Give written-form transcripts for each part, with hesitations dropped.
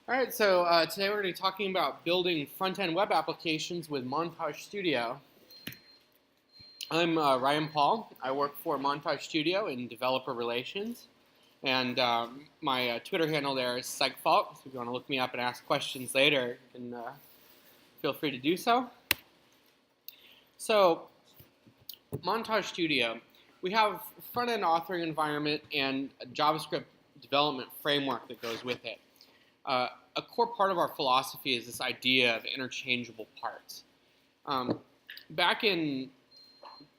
All right, so today we're going to be talking about building front-end web applications with Montage Studio. I'm Ryan Paul. I work for Montage Studio in developer relations, and my Twitter handle there is SegFault. So if you want to look me up and ask questions later, you can feel free to do so. So, Montage Studio, we have a front-end authoring environment and a JavaScript development framework that goes with it. A core part of our philosophy is this idea of interchangeable parts. Back in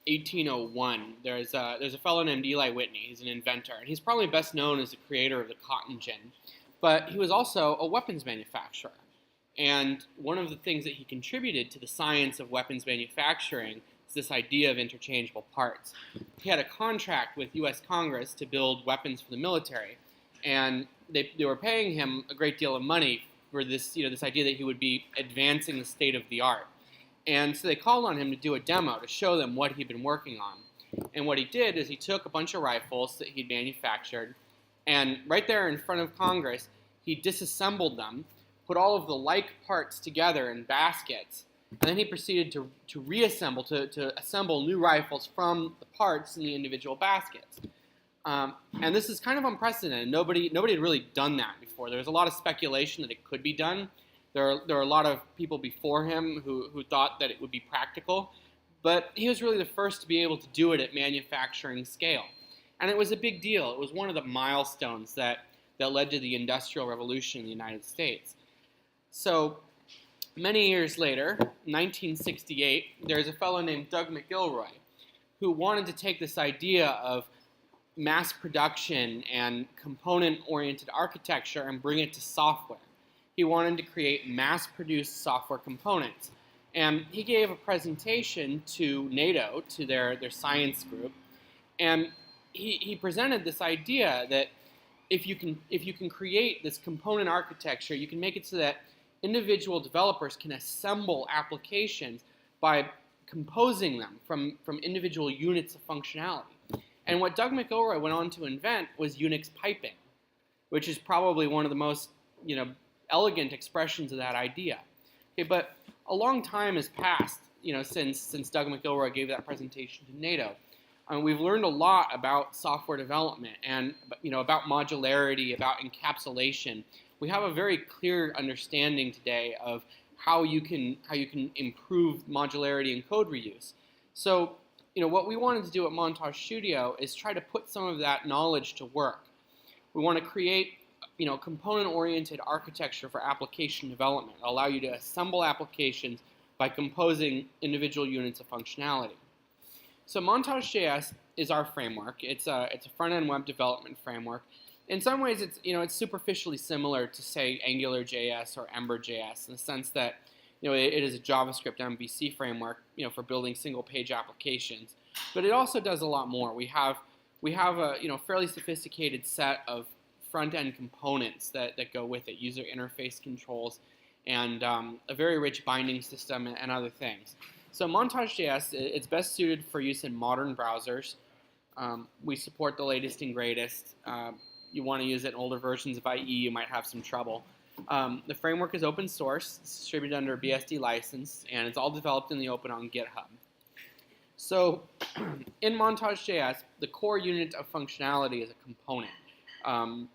1801, there's a fellow named Eli Whitney. He's an inventor, and he's probably best known as the creator of the cotton gin. But he was also a weapons manufacturer. And one of the things that he contributed to the science of weapons manufacturing is this idea of interchangeable parts. He had a contract with U.S. Congress to build weapons for the military, and they were paying him a great deal of money for this, this idea that he would be advancing the state of the art. And so they called on him to do a demo to show them what he'd been working on. And what he did is he took a bunch of rifles that he'd manufactured, and right there in front of Congress, he disassembled them, put all of the like parts together in baskets, and then he proceeded to reassemble, to assemble new rifles from the parts in the individual baskets. And this is kind of unprecedented. Nobody had really done that before. There was a lot of speculation that it could be done. There are a lot of people before him who thought that it would be practical, but he was really the first to be able to do it at manufacturing scale. And it was a big deal. It was one of the milestones that led to the Industrial Revolution in the United States. So many years later, 1968, there's a fellow named Doug McIlroy who wanted to take this idea of mass production and component-oriented architecture and bring it to software. He wanted to create mass-produced software components. And he gave a presentation to NATO, to their science group, and he presented this idea that if you can create this component architecture, you can make it so that individual developers can assemble applications by composing them from individual units of functionality. And what Doug McIlroy went on to invent was Unix piping, which is probably one of the most, elegant expressions of that idea. Okay, but a long time has passed, since Doug McIlroy gave that presentation to NATO. We've learned a lot about software development and, about modularity, about encapsulation. We have a very clear understanding today of how you can improve modularity and code reuse. So, what we wanted to do at Montage Studio is try to put some of that knowledge to work. We want to create, component-oriented architecture for application development, allow you to assemble applications by composing individual units of functionality. So Montage.js is our framework. It's a front-end web development framework. In some ways, it's superficially similar to, say, AngularJS or Ember.js in the sense that it is a JavaScript MVC framework, for building single-page applications. But it also does a lot more. We have a fairly sophisticated set of front-end components that go with it, user interface controls, and a very rich binding system and other things. So Montage.js, it's best suited for use in modern browsers. We support the latest and greatest. You want to use it in older versions of IE, you might have some trouble. The framework is open source, it's distributed under a BSD license, and it's all developed in the open on GitHub. So in Montage.js, the core unit of functionality is a component. I'll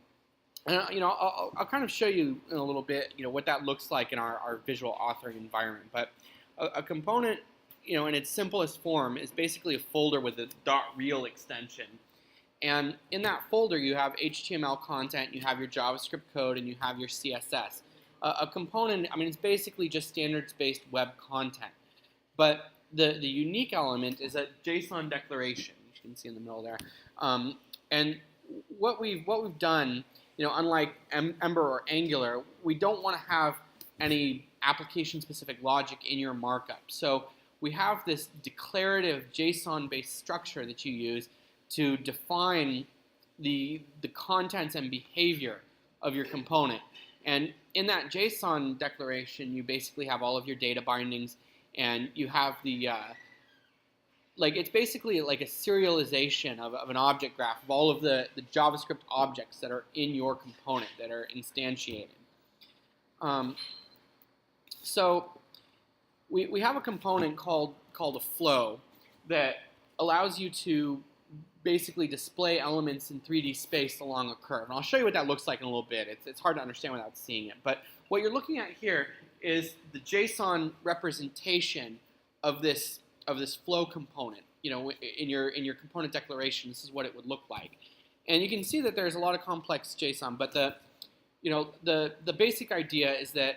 kind of show you in a little bit, what that looks like in our visual authoring environment. But a component, in its simplest form, is basically a folder with a .real extension. And in that folder, you have HTML content, you have your JavaScript code, and you have your CSS. A component, it's basically just standards-based web content. But the unique element is a JSON declaration, which you can see in the middle there. And what we've done, unlike Ember or Angular, we don't want to have any application-specific logic in your markup. So we have this declarative JSON-based structure that you use to define the contents and behavior of your component. And in that JSON declaration, you basically have all of your data bindings, and you have the it's basically like a serialization of an object graph of all of the JavaScript objects that are in your component that are instantiated. Um, so we have a component called a flow that allows you to basically display elements in 3D space along a curve. And I'll show you what that looks like in a little bit. It's hard to understand without seeing it. But what you're looking at here is the JSON representation of this flow component. You know, in your component declaration, this is what it would look like. And you can see that there's a lot of complex JSON, but the basic idea is that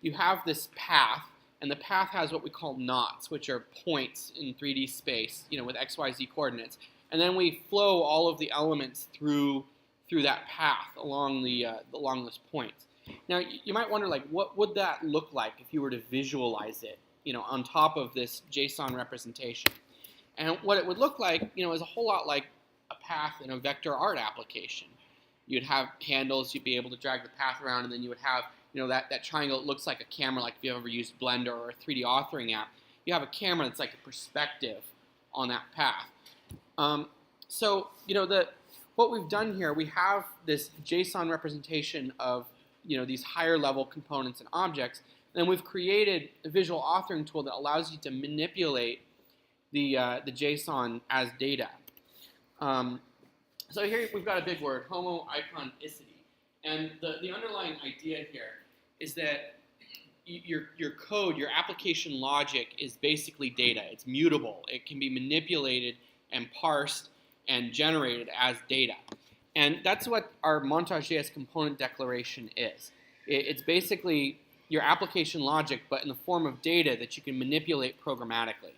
you have this path, and the path has what we call knots, which are points in 3D space, you know, with XYZ coordinates. And then we flow all of the elements through that path along those points. Now, you might wonder, like, what would that look like if you were to visualize it, you know, on top of this JSON representation? And what it would look like, you know, is a whole lot like a path in a vector art application. You'd have handles, you'd be able to drag the path around, and then you would have, you know, that triangle that looks like a camera, like if you've ever used Blender or a 3D authoring app. You have a camera that's like a perspective on that path. So, you know, what we've done here, we have this JSON representation of, you know, these higher level components and objects, and then we've created a visual authoring tool that allows you to manipulate the JSON as data. So here we've got a big word, homoiconicity, and the underlying idea here is that your code, your application logic is basically data. It's mutable. It can be manipulated and parsed and generated as data. And that's what our Montage.js component declaration is. It's basically your application logic, but in the form of data that you can manipulate programmatically.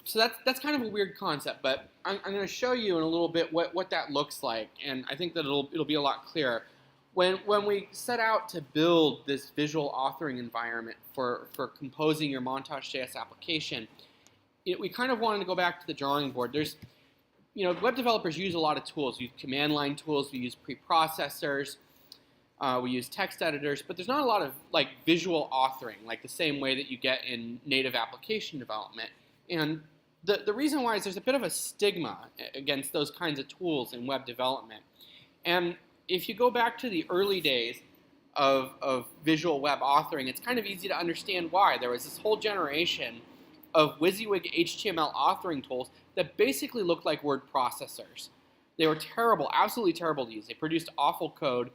So that's kind of a weird concept, but I'm going to show you in a little bit what that looks like, and I think that it'll be a lot clearer. When we set out to build this visual authoring environment for composing your Montage.js application, we kind of wanted to go back to the drawing board. There's, you know, web developers use a lot of tools. We use command line tools, we use preprocessors, we use text editors, but there's not a lot of like visual authoring, like the same way that you get in native application development. And the reason why is there's a bit of a stigma against those kinds of tools in web development. And if you go back to the early days of visual web authoring, it's kind of easy to understand why. There was this whole generation of WYSIWYG HTML authoring tools that basically looked like word processors. They were terrible, absolutely terrible to use. They produced awful code,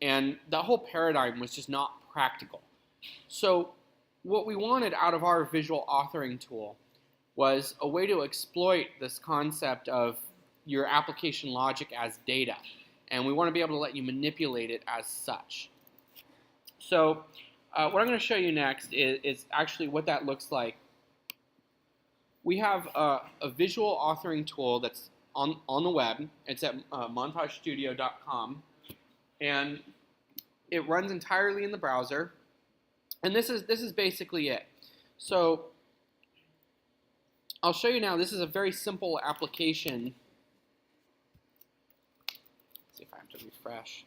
and the whole paradigm was just not practical. So what we wanted out of our visual authoring tool was a way to exploit this concept of your application logic as data. And we want to be able to let you manipulate it as such. So what I'm going to show you next is actually what that looks like. We have a visual authoring tool that's on the web. It's at montagestudio.com. And it runs entirely in the browser. And this is basically it. So I'll show you now. This is a very simple application. Let's see if I have to refresh.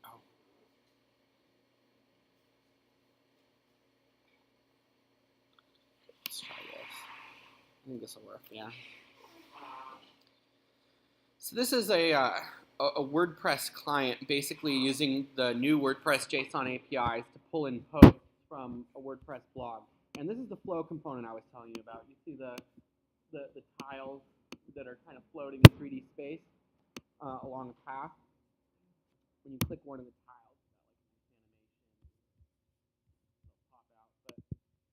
Oh. Let's try this. I think this will work. Yeah. So this is a WordPress client basically using the new WordPress JSON APIs to pull in posts from a WordPress blog. And this is the flow component I was telling you about. You see the tiles that are kind of floating in 3D space along a path. When you click one of the tiles, that like an animation, it'll pop out. But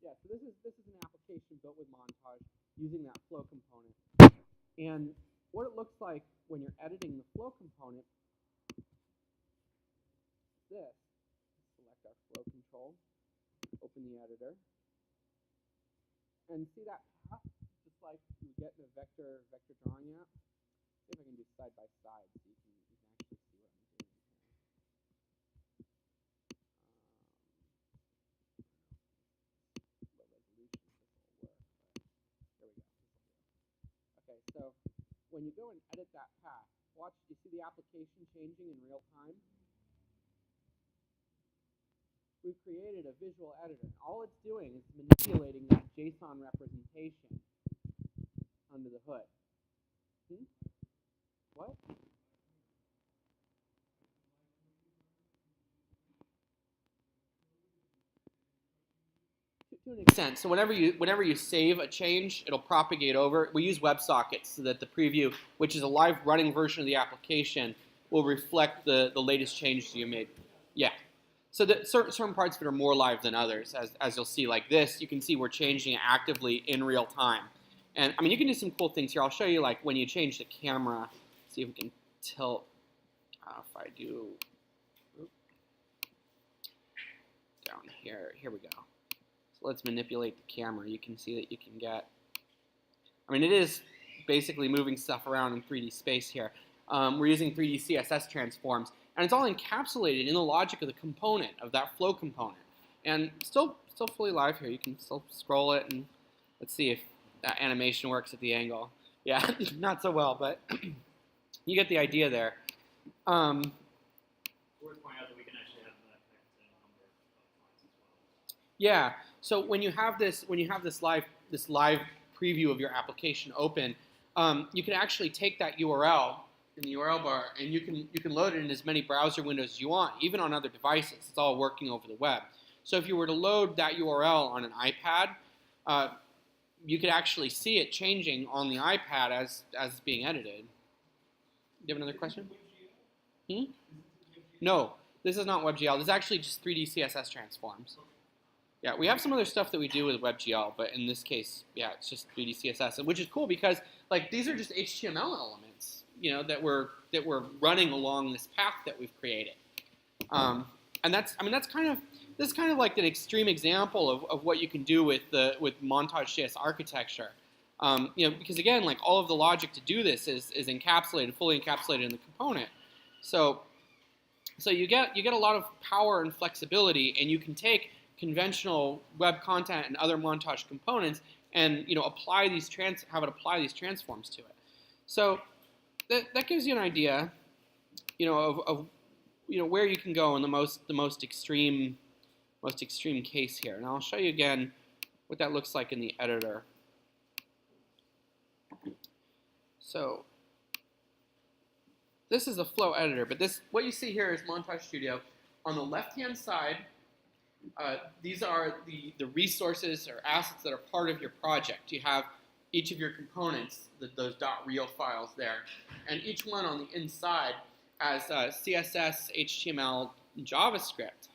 yeah, so this is an application built with Montage using that flow component. And what it looks like when you're editing the flow component, this. Select our flow control, open the editor, and see that path, just like you get in a vector drawing app. See if I can do side by side so you can actually see what I'm doing here. Low resolution, this will work, but there we go. Okay, so when you go and edit that path, watch, you see the application changing in real time? We've created a visual editor. All it's doing is manipulating that JSON representation sense. So whenever you save a change, it'll propagate over. We use WebSockets so that the preview, which is a live running version of the application, will reflect the latest changes you made. Yeah. So that certain parts of it are more live than others, as you'll see. Like this, you can see we're changing it actively in real time. And I mean, you can do some cool things here. I'll show you, like when you change the camera. See if we can tilt. If I do down here, here we go. So let's manipulate the camera. You can see that you can get. I mean, it is basically moving stuff around in 3D space here. We're using 3D CSS transforms, and it's all encapsulated in the logic of the component, of that flow component. And still fully live here. You can still scroll it, and let's see if that animation works at the angle. Yeah, not so well, but you get the idea there. Worth pointing out that we can actually have that effect in a number of lines as well. Yeah. So when you have this live preview of your application open, you can actually take that URL in the URL bar, and you can load it in as many browser windows as you want, even on other devices. It's all working over the web. So if you were to load that URL on an iPad, you could actually see it changing on the iPad as it's being edited. Do you have another question? No, this is not WebGL. This is actually just 3D CSS transforms. Yeah, we have some other stuff that we do with WebGL, but in this case, yeah, it's just 3D CSS, which is cool because like these are just HTML elements, you know, that we're running along this path that we've created. And this is kind of like an extreme example of what you can do with Montage.js architecture. You know, because again, like all of the logic to do this is encapsulated, fully encapsulated in the component. So you get a lot of power and flexibility, and you can take conventional web content and other Montage components and apply these apply these transforms to it. So that gives you an idea, of where you can go in the most extreme case here. And I'll show you again what that looks like in the editor. So this is a flow editor, but what you see here is Montage Studio. On the left-hand side, these are the resources or assets that are part of your project. You have each of your components, those .real files there, and each one on the inside has CSS, HTML, and JavaScript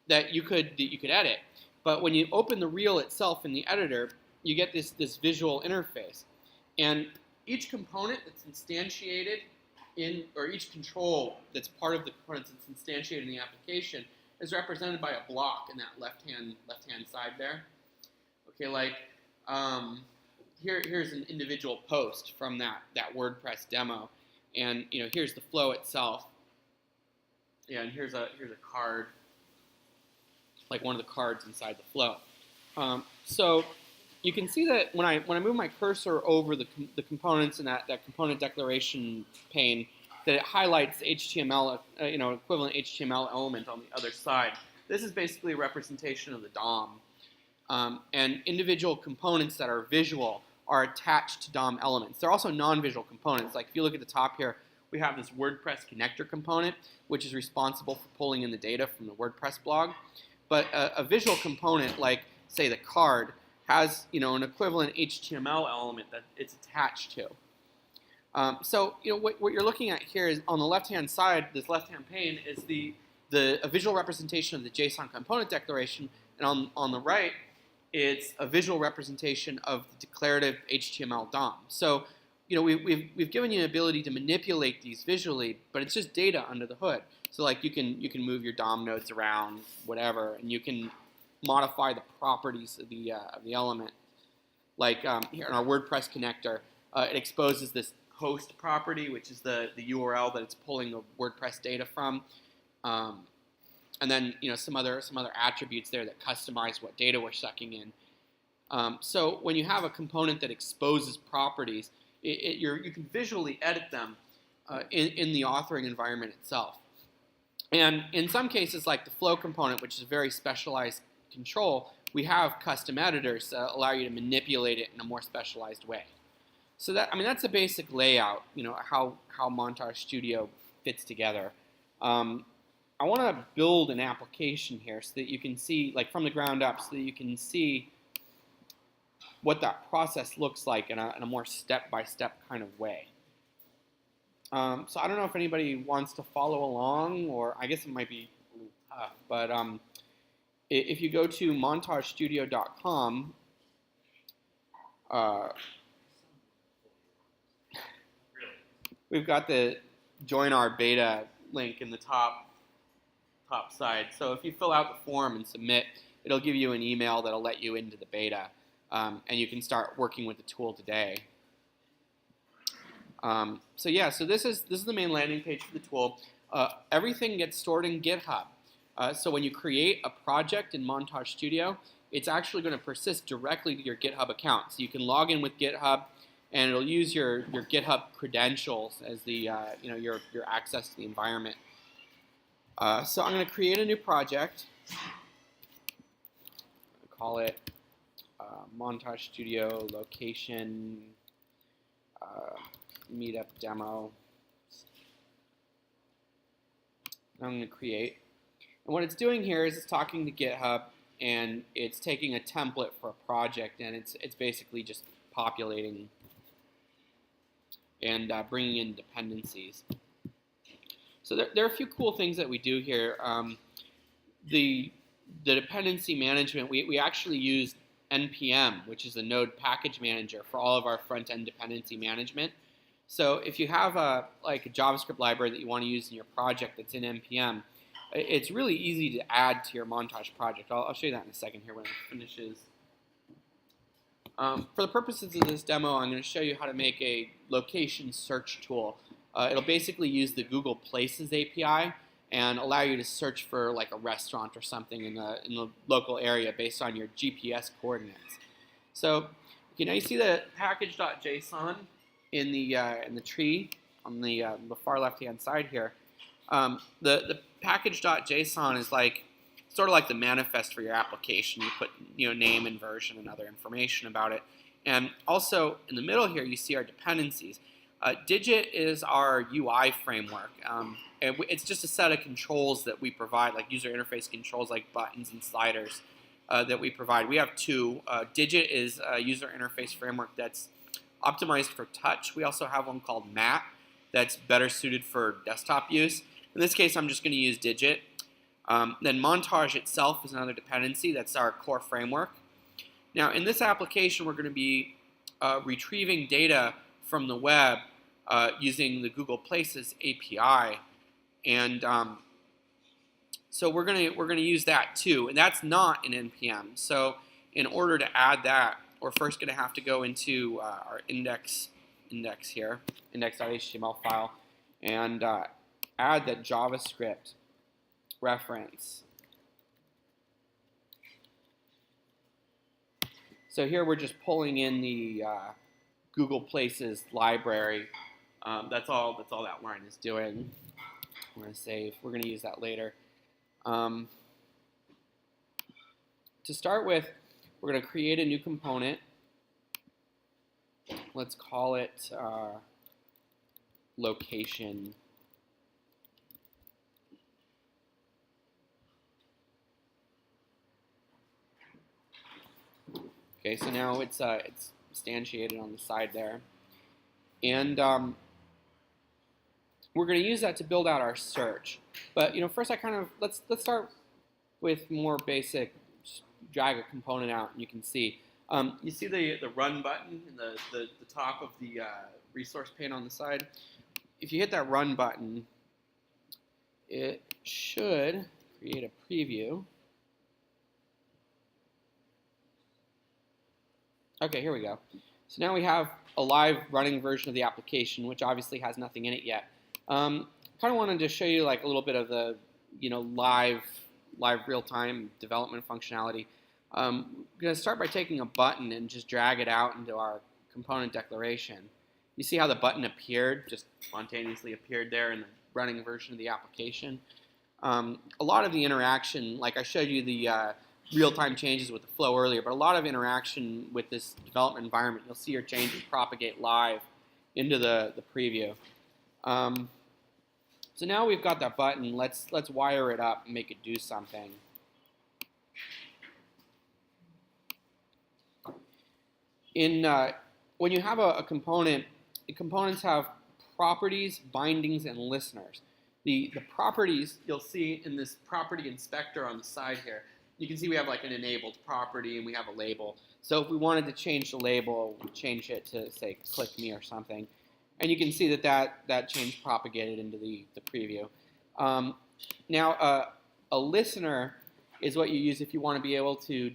that you could edit. But when you open the reel itself in the editor, you get this visual interface, and each component that's instantiated or each control that's part of the components that's instantiated in the application is represented by a block in that left-hand side there. Okay, like here's an individual post from that WordPress demo, and here's the flow itself. Yeah, and here's a card, like one of the cards inside the flow. So you can see that when I move my cursor over the components in that component declaration pane, that it highlights HTML, equivalent HTML element on the other side. This is basically a representation of the DOM. And individual components that are visual are attached to DOM elements. They're also non-visual components. Like if you look at the top here, we have this WordPress connector component, which is responsible for pulling in the data from the WordPress blog. But a visual component, like say the card, has an equivalent HTML element that it's attached to. So what you're looking at here is on the left-hand side, this left-hand pane is a visual representation of the JSON component declaration, and on the right, it's a visual representation of the declarative HTML DOM. So we've given you an ability to manipulate these visually, but it's just data under the hood. So like you can move your DOM nodes around, whatever, and you can modify the properties of the element. Like here in our WordPress connector, it exposes this host property, which is the URL that it's pulling the WordPress data from, and then some other attributes there that customize what data we're sucking in. So when you have a component that exposes properties, you can visually edit them in the authoring environment itself. And in some cases, like the flow component, which is a very specialized control, we have custom editors that allow you to manipulate it in a more specialized way. So that's a basic layout, how Montage Studio fits together. I want to build an application here so that you can see, like from the ground up, so that you can see what that process looks like in a more step-by-step kind of way. So I don't know if anybody wants to follow along, or I guess it might be a little tough, but if you go to montagestudio.com, we've got the join our beta link in the top side. So if you fill out the form and submit, it'll give you an email that'll let you into the beta, and you can start working with the tool today. So yeah, so this is the main landing page for the tool. Everything gets stored in GitHub. So when you create a project in Montage Studio, it's actually going to persist directly to your GitHub account. So you can log in with GitHub, and it'll use your GitHub credentials as the your access to the environment. So I'm going to create a new project. I'll call it Montage Studio location meetup demo. I'm going to create. And what it's doing here is it's talking to GitHub, and it's taking a template for a project, and it's basically just populating and bringing in dependencies. So there are a few cool things that we do here. The dependency management, we actually use NPM, which is a node package manager for all of our front-end dependency management. So if you have like a JavaScript library that you want to use in your project that's in NPM, it's really easy to add to your Montage project. I'll show you that in a second here when it finishes. For the purposes of this demo, I'm going to show you how to make a location search tool. It'll basically use the Google Places API and allow you to search for like a restaurant or something in the local area based on your GPS coordinates. So you see the package.json in the tree on the far left-hand side here. The package.json is like sort of like the manifest for your application. You put name and version and other information about it. And also in the middle here you see our dependencies. Digit is our UI framework. It's just a set of controls that we provide, like user interface controls like buttons and sliders that we provide. We have two. Digit is a user interface framework that's optimized for touch. We also have one called Mat that's better suited for desktop use. In this case, I'm just going to use Digit. Then Montage itself is another dependency. That's our core framework. Now, in this application, we're going to be retrieving data from the web using the Google Places API, and so we're gonna use that too, and that's not in NPM. So in order to add that, we're first gonna have to go into our index here, index.html file, and add that JavaScript reference. So here we're just pulling in the Google Places library. That's all that line is doing. We're going to save. We're going to use that later. To start with, we're going to create a new component. Let's call it location. Okay, so now it's instantiated on the side there, and we're going to use that to build out our search. But first, let's start with more basic. Just drag a component out, and you can see. You see the run button in the top of the resource pane on the side. If you hit that run button, it should create a preview. Okay, here we go. So now we have a live running version of the application, which obviously has nothing in it yet. Kind of wanted to show you like a little bit of the live real-time development functionality. I'm going to start by taking a button and just drag it out into our component declaration. You see how the button appeared, just spontaneously appeared there in the running version of the application. A lot of the interaction, like I showed you the real-time changes with the flow earlier, but a lot of interaction with this development environment. You'll see your changes propagate live into the preview. So now we've got that button. Let's wire it up and make it do something. When you have a component, components have properties, bindings, and listeners. The properties you'll see in this property inspector on the side here. You can see we have like an enabled property and we have a label. So if we wanted to change the label, we'd change it to say click me or something. And you can see that change propagated into the preview. Now a listener is what you use if you want to be able to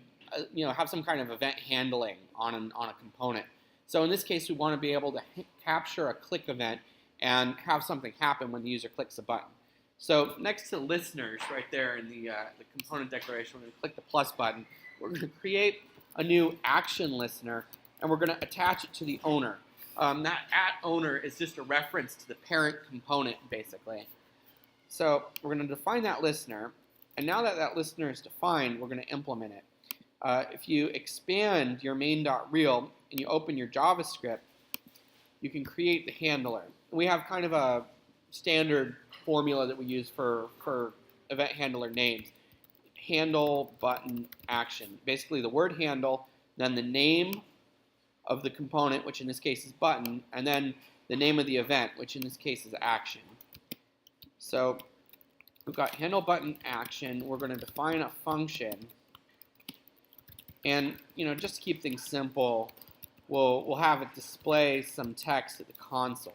have some kind of event handling on a component. So in this case, we want to be able to capture a click event and have something happen when the user clicks a button. So next to listeners, right there in the component declaration, we're going to click the plus button. We're going to create a new action listener, and we're going to attach it to the owner. That @owner is just a reference to the parent component, basically. So we're going to define that listener, and now that that listener is defined, we're going to implement it. If you expand your main.real and you open your JavaScript, you can create the handler. We have kind of a standard formula that we use for event handler names. Handle, button, action. Basically the word handle, then the name of the component, which in this case is button, and then the name of the event, which in this case is action. So we've got handle, button, action. We're going to define a function. And just to keep things simple, we'll have it display some text at the console.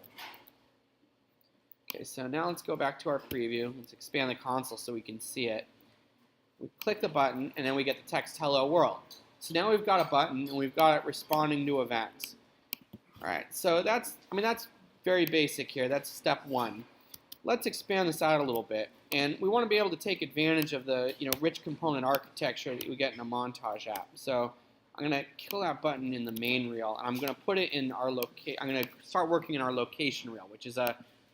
Okay, so now let's go back to our preview. Let's expand the console so we can see it. We click the button, and then we get the text "Hello World." So now we've got a button, and we've got it responding to events. All right, so that's very basic here. That's step one. Let's expand this out a little bit, and we want to be able to take advantage of the rich component architecture that we get in a Montage app. So I'm going to kill that button in the main reel, and I'm going to put it in our I'm going to start working in our location reel, which is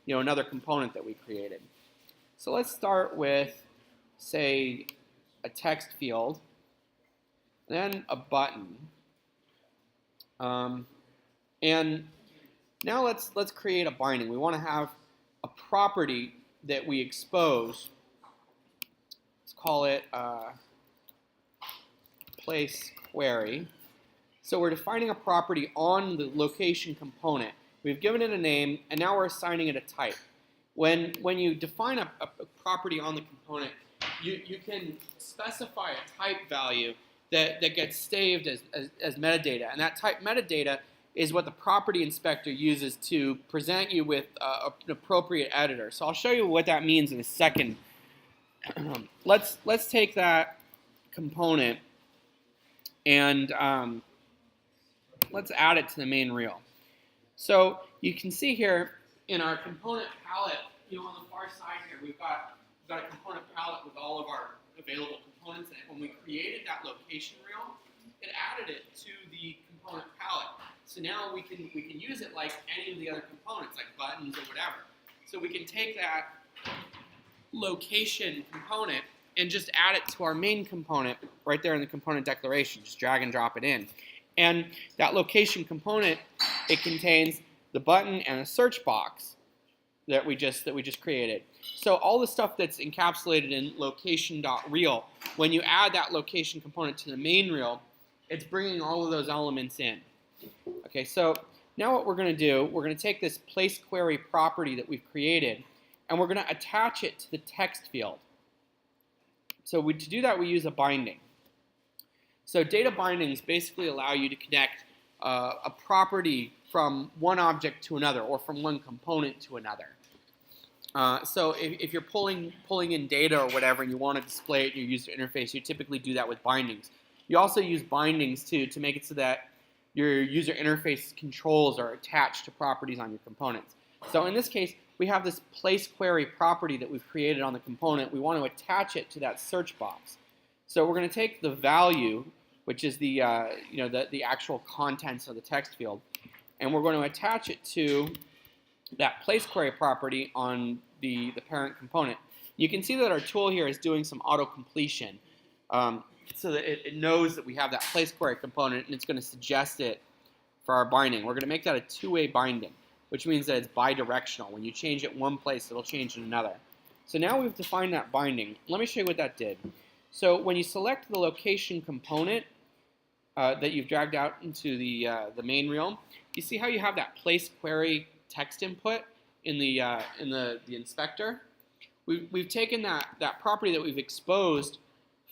another component that we created. So let's start with, say, a text field, then a button, and now let's create a binding. We want to have a property that we expose. Let's call it place query. So we're defining a property on the location component. We've given it a name, and now we're assigning it a type. When you define a property on the component, you can specify a type value that gets saved as metadata, and that type metadata is what the property inspector uses to present you with an appropriate editor. So I'll show you what that means in a second. Let's take that component and let's add it to the main reel. So you can see here in our component palette, on the far side here, we've got a component palette with all of our available components in it. When we created that location reel, it added it to the component palette. So now we can use it like any of the other components, like buttons or whatever. So we can take that location component and just add it to our main component right there in the component declaration. Just drag and drop it in. And that location component, it contains the button and a search box that we just created. So all the stuff that's encapsulated in location.reel, when you add that location component to the main reel, it's bringing all of those elements in. Okay, so now what we're going to do, we're going to take this place query property that we've created, and we're going to attach it to the text field. So to do that, we use a binding. So data bindings basically allow you to connect a property from one object to another, or from one component to another. So if you're pulling in data or whatever, and you want to display it in your user interface, you typically do that with bindings. You also use bindings to make it so that your user interface controls are attached to properties on your components. So in this case, we have this place query property that we've created on the component. We want to attach it to that search box. So we're going to take the value, which is the actual contents of the text field, and we're going to attach it to that place query property on the parent component. You can see that our tool here is doing some auto completion. So that it knows that we have that place query component, and it's going to suggest it for our binding. We're going to make that a two-way binding. which means that it's bidirectional. When you change it one place, it'll change in another. So now we've defined that binding. Let me show you what that did. So when you select the location component that you've dragged out into the main reel, you see how you have that place query text input in the inspector? We've taken that property that we've exposed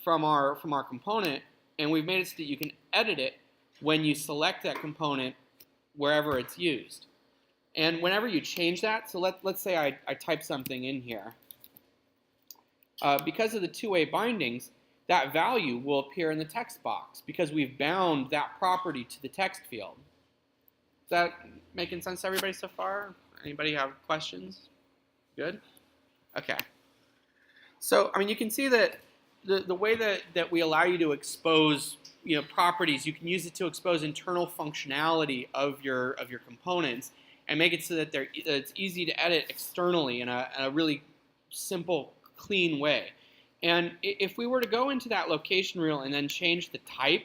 from our component, and we've made it so that you can edit it when you select that component wherever it's used. And whenever you change that, so let's say I type something in here. Because of the two-way bindings, that value will appear in the text box because we've bound that property to the text field. Is that making sense to everybody so far? Anybody have questions? Good? Okay. So, I mean, you can see that the way that we allow you to expose properties, you can use it to expose internal functionality of your components and make it so that it's easy to edit externally in a really simple, clean way. And if we were to go into that location reel and then change the type,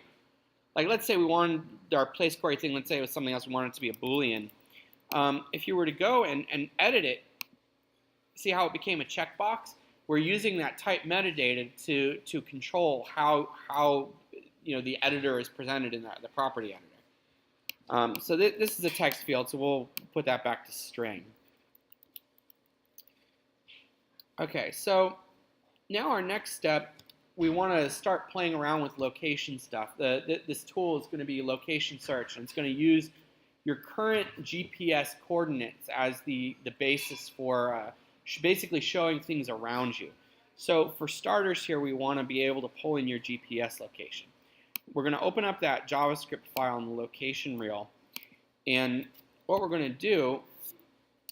like let's say we wanted our place query thing, let's say it was something else, we wanted it to be a Boolean. If you were to go and edit it, see how it became a checkbox? We're using that type metadata to control how the editor is presented in the property editor. So this is a text field, so we'll put that back to string. Okay, so now our next step, we want to start playing around with location stuff. This tool is going to be location search, and it's going to use your current GPS coordinates as the basis for basically showing things around you. So for starters here, we want to be able to pull in your GPS location. We're going to open up that JavaScript file in the location reel, and what we're going to do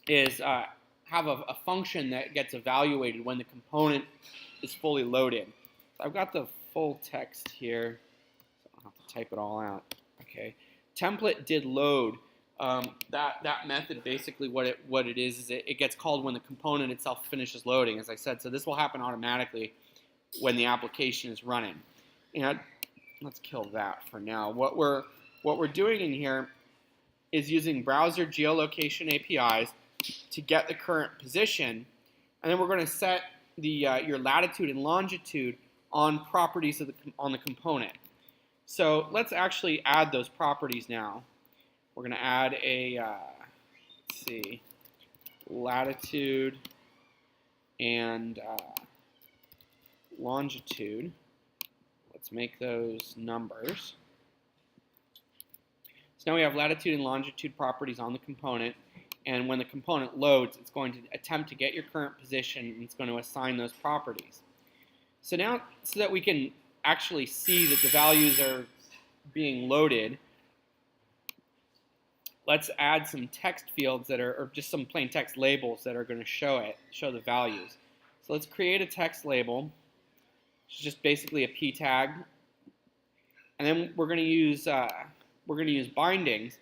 is have a function that gets evaluated when the component is fully loaded. So I've got the full text here, so I'll have to type it all out. Okay, template did load. That method, basically what it is it gets called when the component itself finishes loading, as I said. So this will happen automatically when the application is running. And let's kill that for now. What we're doing in here is using browser geolocation APIs to get the current position, and then we're going to set your latitude and longitude on properties on the component. So let's actually add those properties now. We're going to add a let's see, latitude and longitude. Let's make those numbers. So now we have latitude and longitude properties on the component, and when the component loads, it's going to attempt to get your current position, and it's going to assign those properties. So now, so that we can actually see that the values are being loaded, let's add some text fields that are, or just some plain text labels that are going to show the values. So let's create a text label, which is just basically a p tag, and then we're going to use bindings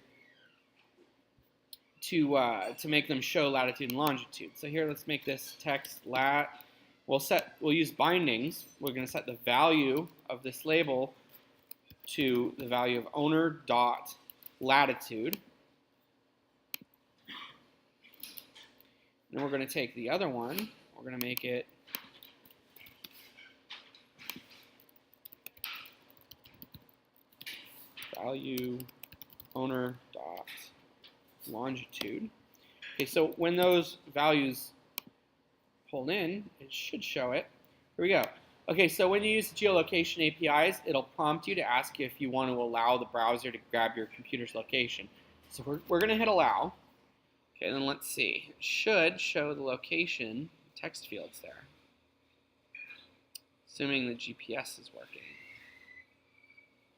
to make them show latitude and longitude. So here, let's make this text lat. We'll use bindings. We're going to set the value of this label to the value of owner dot latitude. Then we're going to take the other one. We're going to make it value owner dot longitude. Okay, so when those values pull in, it should show it. Here we go. Okay, so when you use the geolocation APIs, it'll prompt you to ask you if you want to allow the browser to grab your computer's location. So we're going to hit allow. Okay, then let's see. It should show the location text fields there, assuming the GPS is working.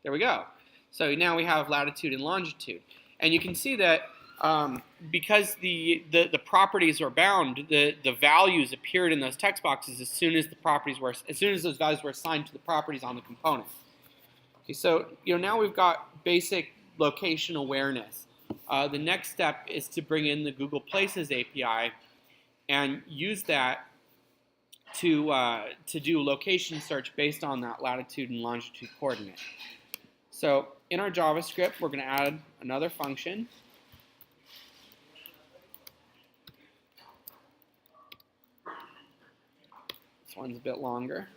There we go. So now we have latitude and longitude. And you can see that because the properties are bound, the values appeared in those text boxes as soon as those values were assigned to the properties on the component. Okay, so now we've got basic location awareness. The next step is to bring in the Google Places API and use that to do location search based on that latitude and longitude coordinate. So in our JavaScript, we're going to add another function. one's a bit longer.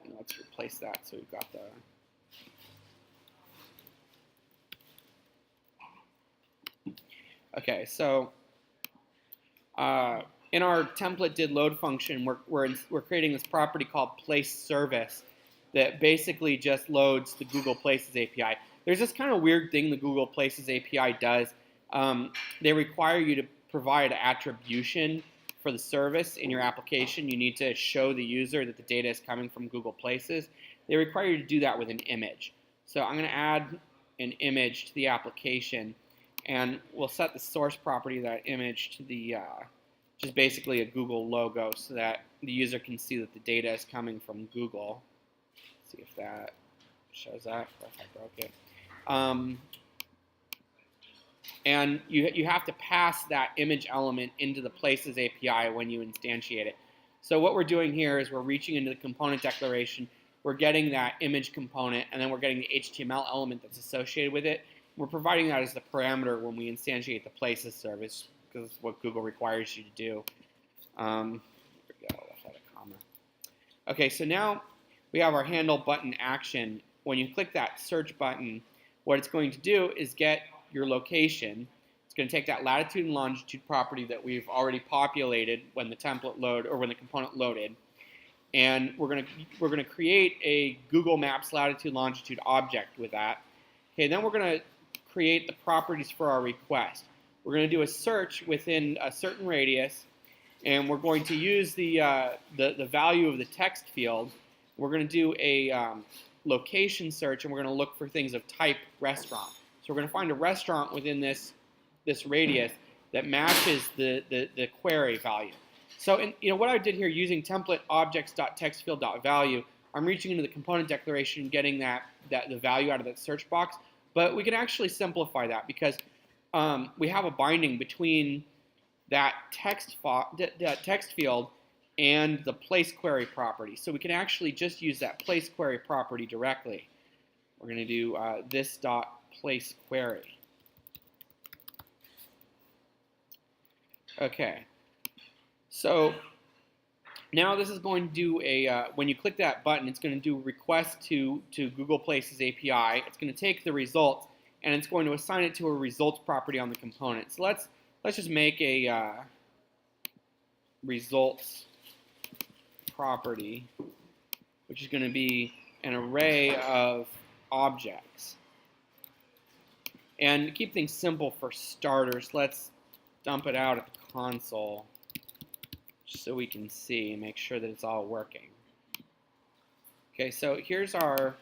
And let's replace that so we've got the... Okay, so in our template did load function, we're creating this property called place service that basically just loads the Google Places API. There's this kind of weird thing the Google Places API does. They require you to provide attribution for the service in your application. You need to show the user that the data is coming from Google Places. They require you to do that with an image. So I'm going to add an image to the application. And we'll set the source property of that image to the, just basically a Google logo so that the user can see that the data is coming from Google. Let's see if that shows up, or if I broke it. And you have to pass that image element into the Places API when you instantiate it. So what we're doing here is we're reaching into the component declaration, we're getting that image component, and then we're getting the HTML element that's associated with it. We're providing that as the parameter when we instantiate the Places service, because it's what Google requires you to do. There we go, left out a comma. Okay, so now we have our handle button action. When you click that search button, what it's going to do is get your location. It's going to take that latitude and longitude property that we've already populated when the template load or when the component loaded, and we're going to create a Google Maps latitude longitude object with that. Okay, then we're going to create the properties for our request. We're going to do a search within a certain radius, and we're going to use the value of the text field. We're going to do a location search, and we're going to look for things of type restaurant. So we're going to find a restaurant within this radius that matches the query value. So what I did here using template objects.textfield.value, I'm reaching into the component declaration and getting the value out of that search box. But we can actually simplify that because we have a binding between that text field and the place query property. So we can actually just use that place query property directly. We're going to do this.placeQuery. Okay. So now this is going to do when you click that button, it's going to do a request to Google Places API. It's going to take the result and it's going to assign it to a results property on the component. So let's just make a results property, which is going to be an array of objects. And to keep things simple for starters, let's dump it out at the console just so we can see and make sure that it's all working. Okay, so here's our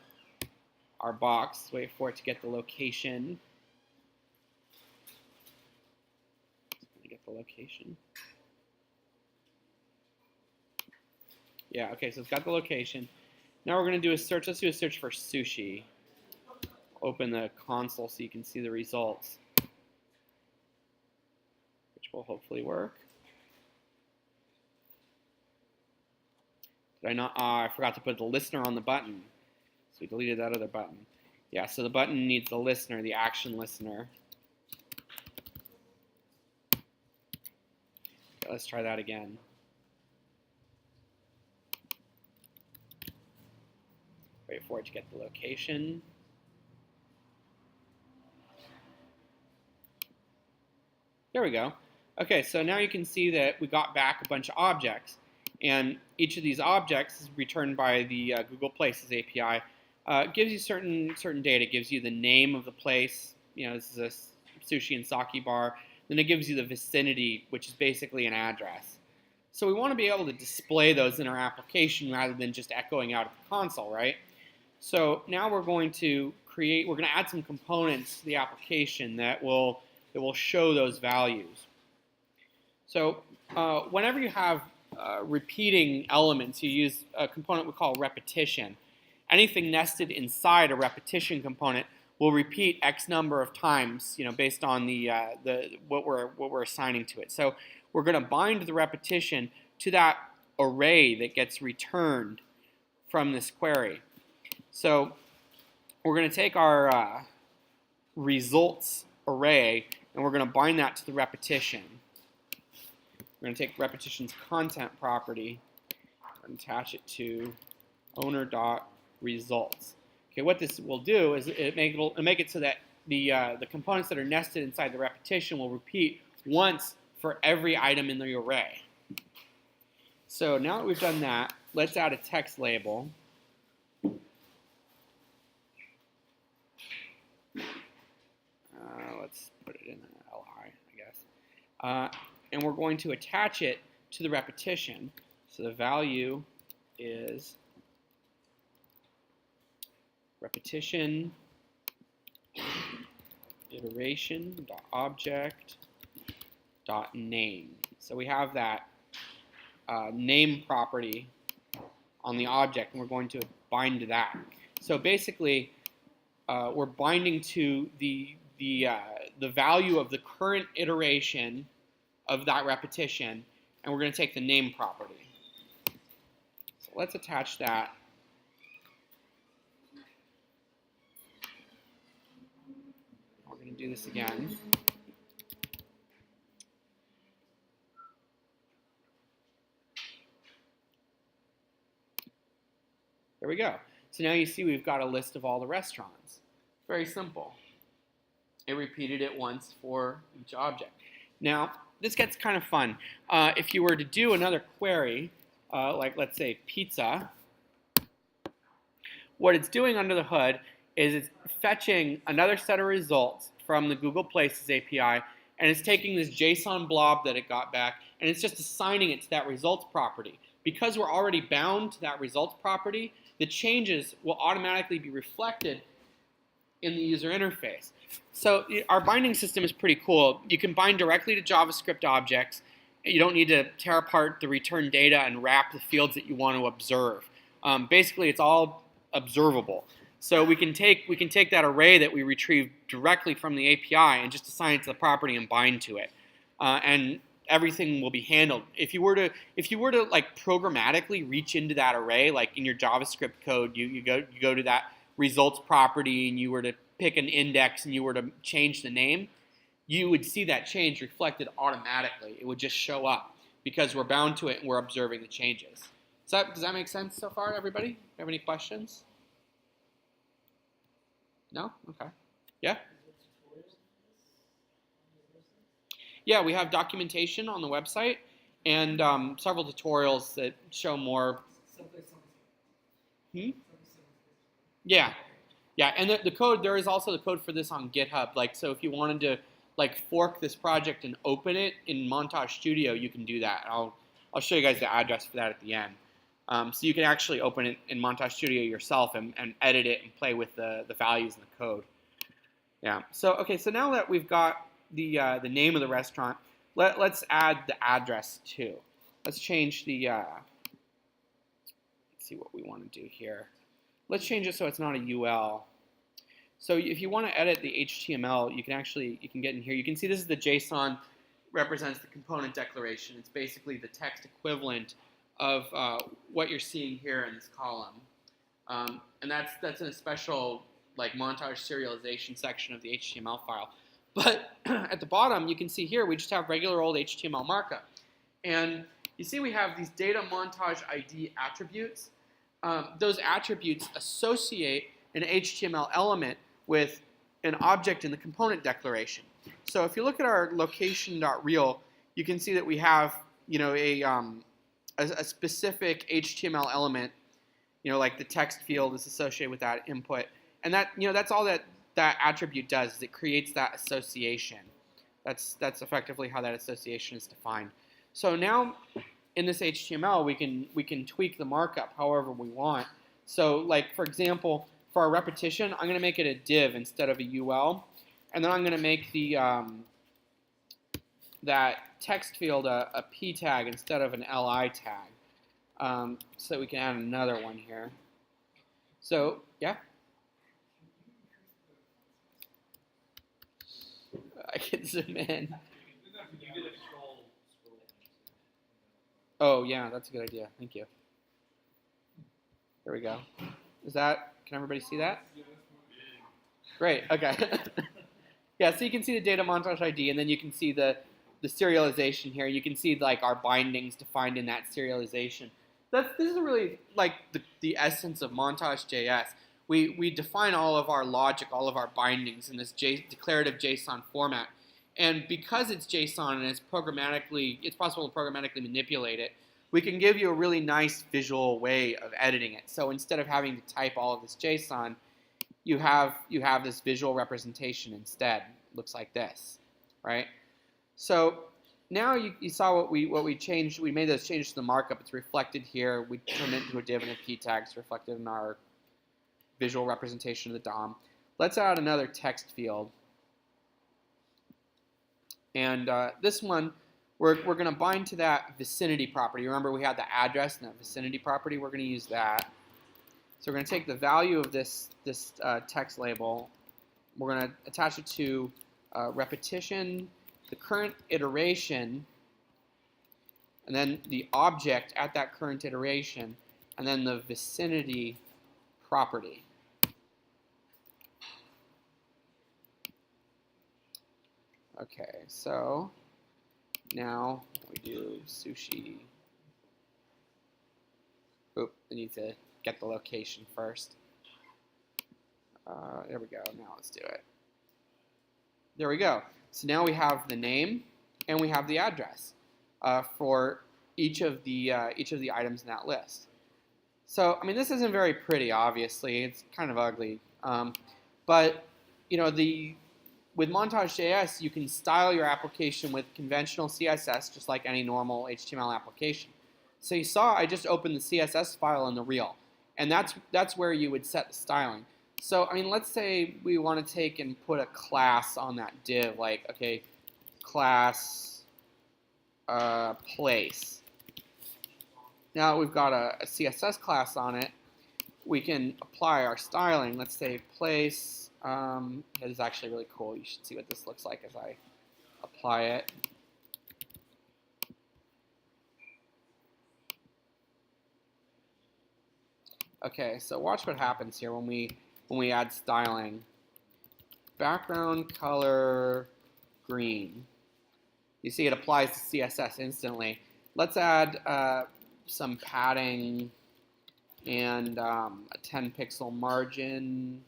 box. Wait for it to get the location. Get the location. Yeah, okay, so it's got the location. Now we're going to do a search. Let's do a search for sushi. Open the console so you can see the results, which will hopefully work. Did I not? I forgot to put the listener on the button. So we deleted that other button. Yeah, so the button needs the listener, the action listener. Okay, let's try that again. Wait for it to get the location. There we go. Okay, so now you can see that we got back a bunch of objects. And each of these objects is returned by the Google Places API. It gives you certain data. It gives you the name of the place. This is a sushi and sake bar. Then it gives you the vicinity, which is basically an address. So we want to be able to display those in our application rather than just echoing out at the console, right? So now we're going to add some components to the application that will show those values. So whenever you have repeating elements, you use a component we call repetition. Anything nested inside a repetition component will repeat X number of times, based on what we're assigning to it. So we're going to bind the repetition to that array that gets returned from this query. So we're going to take our results array and we're going to bind that to the repetition. We're going to take repetition's content property attach it to owner.results. Okay, what this will do is it'll make it so that the components that are nested inside the repetition will repeat once for every item in the array. So now that we've done that, let's add a text label. Let's put it in LI, I guess. And we're going to attach it to the repetition. So the value is repetition iteration.object.name. So we have that name property on the object, and we're going to bind to that. So basically, we're binding to the value of the current iteration of that repetition, and we're going to take the name property. So let's attach that. We're going to do this again. There we go. So now you see we've got a list of all the restaurants. Very simple. It repeated it once for each object. Now, this gets kind of fun. If you were to do another query, like let's say pizza, what it's doing under the hood is it's fetching another set of results from the Google Places API, and it's taking this JSON blob that it got back, and it's just assigning it to that results property. Because we're already bound to that results property, the changes will automatically be reflected in the user interface. So our binding system is pretty cool. You can bind directly to JavaScript objects. You don't need to tear apart the return data and wrap the fields that you want to observe. Basically, it's all observable. So we can take that array that we retrieved directly from the API and just assign it to the property and bind to it. And everything will be handled. If you were to like programmatically reach into that array, like in your JavaScript code, you go to that results property and you were to pick an index and you were to change the name, you would see that change reflected automatically. It would just show up because we're bound to it and we're observing the changes. Does that make sense so far, everybody? Have any questions? No? Okay. Yeah? Yeah, we have documentation on the website and several tutorials that show more. Yeah. Yeah, and the code, there is also the code for this on GitHub. Like, so if you wanted to like fork this project and open it in Montage Studio, you can do that. I'll show you guys the address for that at the end. So you can actually open it in Montage Studio yourself and edit it and play with the values in the code. Yeah. So okay. So now that we've got the name of the restaurant, let's add the address too. Let's change the. Let's see what we want to do here. Let's change it so it's not a UL. So if you want to edit the HTML, you can get in here. You can see this is the JSON represents the component declaration. It's basically the text equivalent of what you're seeing here in this column, and that's in a special like Montage serialization section of the HTML file. But at the bottom, you can see here we just have regular old HTML markup, and you see we have these data montage ID attributes. Those attributes associate an HTML element with an object in the component declaration. So if you look at our location.real, you can see that we have a specific HTML element, like the text field is associated with that input, and that's all that attribute does is it creates that association. That's effectively how that association is defined. So now in this HTML, we can tweak the markup however we want. So like, for example, for our repetition, I'm going to make it a div instead of a UL. And then I'm going to make the that text field a P tag instead of an LI tag. So we can add another one here. So, yeah? I can zoom in. Oh, yeah, that's a good idea. Thank you. There we go. Can everybody see that? Great, okay. Yeah, so you can see the data montage ID, and then you can see the serialization here. You can see like our bindings defined in that serialization. this is really like the essence of Montage.js. We define all of our logic, all of our bindings in this declarative JSON format. And because it's JSON and it's possible to programmatically manipulate it, we can give you a really nice visual way of editing it. So instead of having to type all of this JSON, you have this visual representation instead. It looks like this, right? So now you saw what we changed. We made those changes to the markup. It's reflected here. We turned it into a div and a p tag. It's reflected in our visual representation of the DOM. Let's add another text field. And this one, we're going to bind to that vicinity property. Remember, we had the address and that vicinity property. We're going to use that. So we're going to take the value of this text label. We're going to attach it to repetition, the current iteration, and then the object at that current iteration, and then the vicinity property. Okay, so now we do sushi. Oop, I need to get the location first. There we go. Now let's do it. There we go. So now we have the name and we have the address for each of the items in that list. So I mean, this isn't very pretty. Obviously, it's kind of ugly. But you know, with Montage.js, you can style your application with conventional CSS, just like any normal HTML application. So you saw I just opened the CSS file in the reel, and that's where you would set the styling. So I mean, let's say we want to take and put a class on that div, like okay, class place. Now we've got a CSS class on it. We can apply our styling. Let's say place. It is actually really cool. You should see what this looks like as I apply it. Okay, so watch what happens here when we add styling. Background color green. You see it applies to CSS instantly. Let's add some padding and a 10 pixel margin.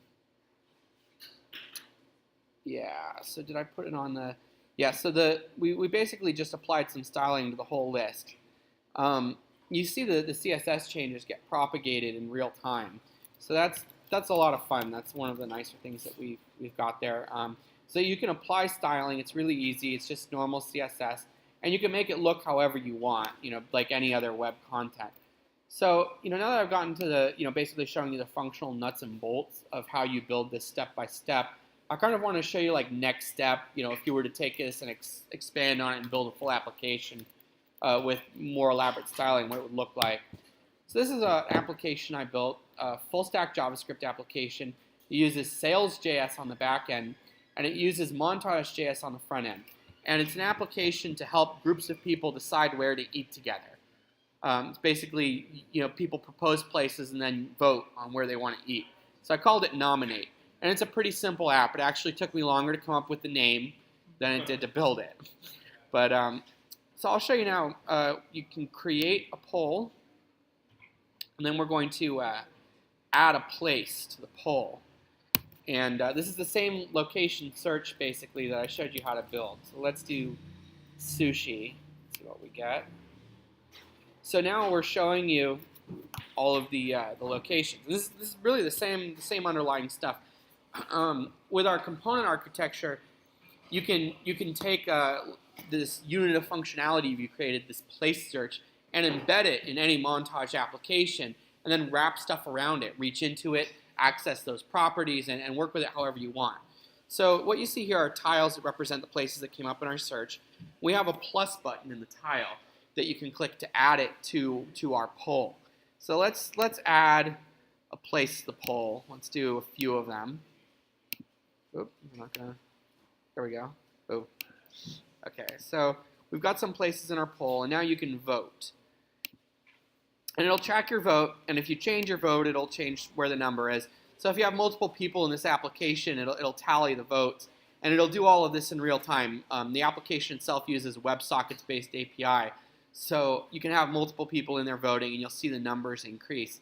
Yeah, so did I put it on the... Yeah, so we basically just applied some styling to the whole list. You see the CSS changes get propagated in real time. So that's a lot of fun. That's one of the nicer things that we've got there. So you can apply styling. It's really easy. It's just normal CSS. And you can make it look however you want, you know, like any other web content. So, you know, now that I've gotten to the, you know, basically showing you the functional nuts and bolts of how you build this step by step, I kind of want to show you like next step, you know, if you were to take this and expand on it and build a full application with more elaborate styling, what it would look like. So this is an application I built, a full stack JavaScript application. It uses Sales.js on the back end, and it uses Montage.js on the front end. And it's an application to help groups of people decide where to eat together. It's basically, you know, people propose places and then vote on where they want to eat. So I called it Nominate. And it's a pretty simple app. It actually took me longer to come up with the name than it did to build it. But so I'll show you now. You can create a poll, and then we're going to add a place to the poll. And this is the same location search, basically, that I showed you how to build. So let's do sushi. See what we get. So now we're showing you all of the locations. This is really the same underlying stuff. With our component architecture, you can take this unit of functionality you created, this place search, and embed it in any Montage application, and then wrap stuff around it, reach into it, access those properties, and work with it however you want. So what you see here are tiles that represent the places that came up in our search. We have a plus button in the tile that you can click to add it to our poll. So let's add a place to the poll. Let's do a few of them. Oop, I'm not gonna. There we go. Oh, okay. So we've got some places in our poll, and now you can vote. And it'll track your vote, and if you change your vote, it'll change where the number is. So if you have multiple people in this application, it'll tally the votes, and it'll do all of this in real time. The application itself uses a WebSockets-based API, So you can have multiple people in there voting, and you'll see the numbers increase.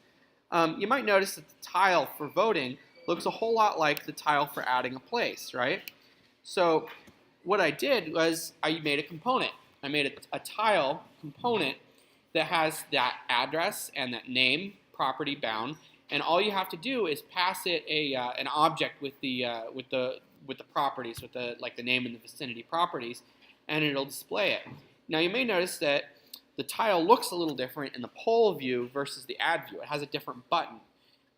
You might notice that the tile for voting looks a whole lot like the tile for adding a place, right? So what I did was I made a component. I made a tile component that has that address and that name property bound, and all you have to do is pass it an object with the properties, with the name and the vicinity properties, and it'll display it. Now you may notice that the tile looks a little different in the poll view versus the add view. It has a different button.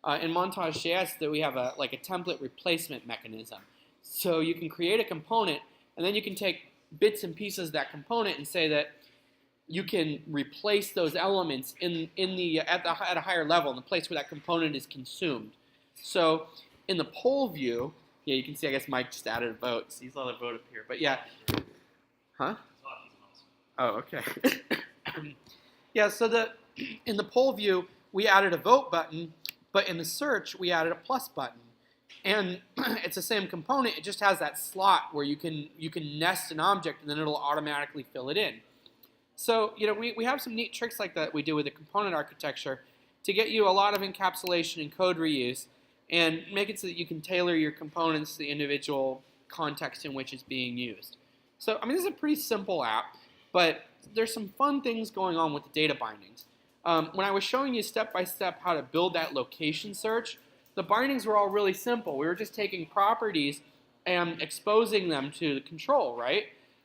In Montage.js, that we have a template replacement mechanism. So you can create a component, and then you can take bits and pieces of that component and say that you can replace those elements at a higher level, in the place where that component is consumed. So in the poll view, yeah, you can see, I guess Mike just added a vote. So he's let a vote up here. But yeah. Huh? Oh, okay. Yeah, so in the poll view, we added a vote button, but in the search, we added a plus button. And it's the same component, it just has that slot where you can nest an object and then it'll automatically fill it in. So, we have some neat tricks like that we do with the component architecture to get you a lot of encapsulation and code reuse and make it so that you can tailor your components to the individual context in which it's being used. So, this is a pretty simple app, but there's some fun things going on with the data bindings. When I was showing you step-by-step how to build that location search, the bindings were all really simple. We were just taking properties and exposing them to the control, right?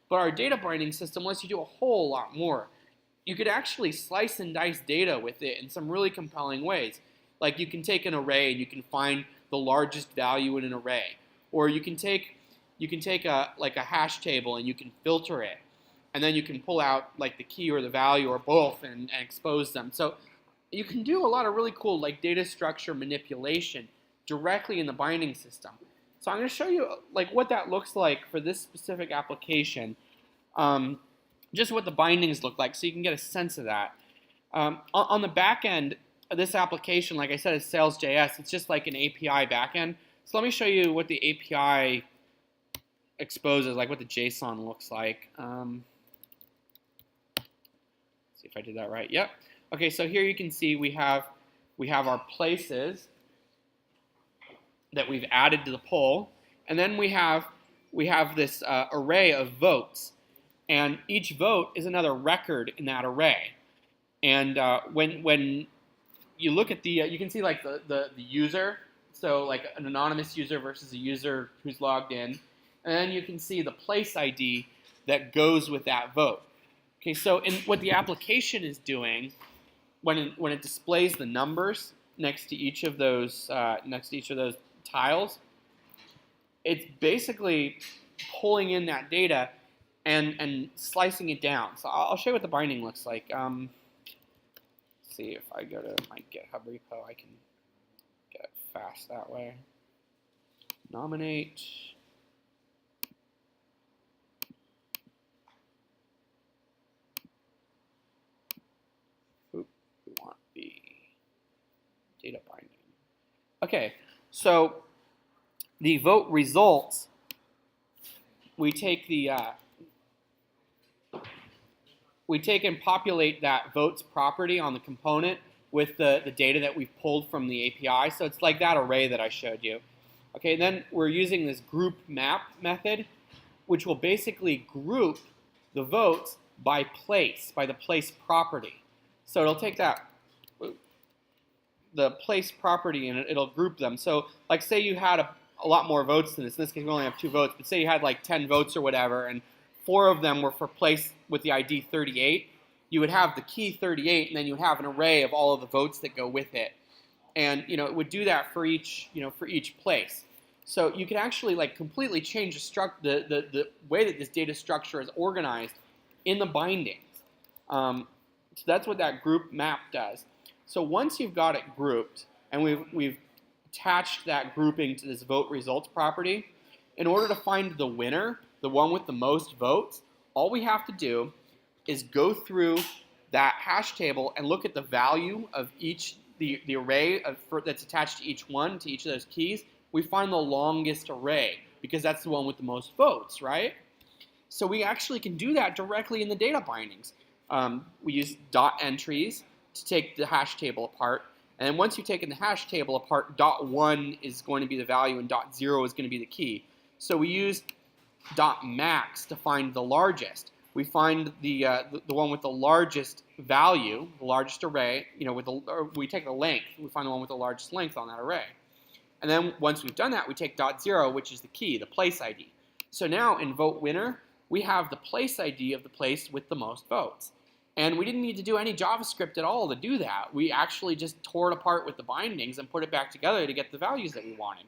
But our data binding system lets you do a whole lot more. You could actually slice and dice data with it in some really compelling ways. Like you can take an array and you can find the largest value in an array. Or you can take a hash table and you can filter it. And then you can pull out like the key or the value or both and expose them. So you can do a lot of really cool data structure manipulation directly in the binding system. So I'm going to show you what that looks like for this specific application, just what the bindings look like so you can get a sense of that. On the back end of this application, like I said, is Sales.js. It's just like an API backend. So let me show you what the API exposes, like what the JSON looks like. See if I did that right. Yep. Okay, so here you can see we have our places that we've added to the poll, and then we have this array of votes, and each vote is another record in that array. And when you look at you can see the user, so like an anonymous user versus a user who's logged in, and then you can see the place ID that goes with that vote. Okay, so what the application is doing when it displays the numbers next to each of those tiles, it's basically pulling in that data and slicing it down. So I'll show you what the binding looks like. See if I go to my GitHub repo, I can get it fast that way. Nominate. Oop, we want the data binding. Okay, so the vote results, we take and populate that votes property on the component with the data that we've pulled from the API. So it's like that array that I showed you. Okay, then we're using this group map method, which will basically group the votes by place, by the place property. So it'll take the place property and it'll group them. So like say you had a lot more votes than this. In this case, we only have 2 votes, but say you had like 10 votes or whatever, and 4 of them were for place with the ID 38. You would have the key 38, and then you would have an array of all of the votes that go with it. And it would do that for each place. So you can actually completely change the way that this data structure is organized in the bindings. So that's what that group map does. So once you've got it grouped, and we've attached that grouping to this vote results property, in order to find the winner, the one with the most votes, all we have to do is go through that hash table and look at the value of the array that's attached to each of those keys. We find the longest array because that's the one with the most votes, right? So we actually can do that directly in the data bindings. We use dot entries to take the hash table apart. And then once you've taken the hash table apart, dot 1 is going to be the value and dot 0 is going to be the key. So we use dot max to find the largest. We find the one with the largest value, the largest array. We take the length. We find the one with the largest length on that array. And then once we've done that, we take dot 0, which is the key, the place ID. So now in vote winner, we have the place ID of the place with the most votes. And we didn't need to do any JavaScript at all to do that. We actually just tore it apart with the bindings and put it back together to get the values that we wanted.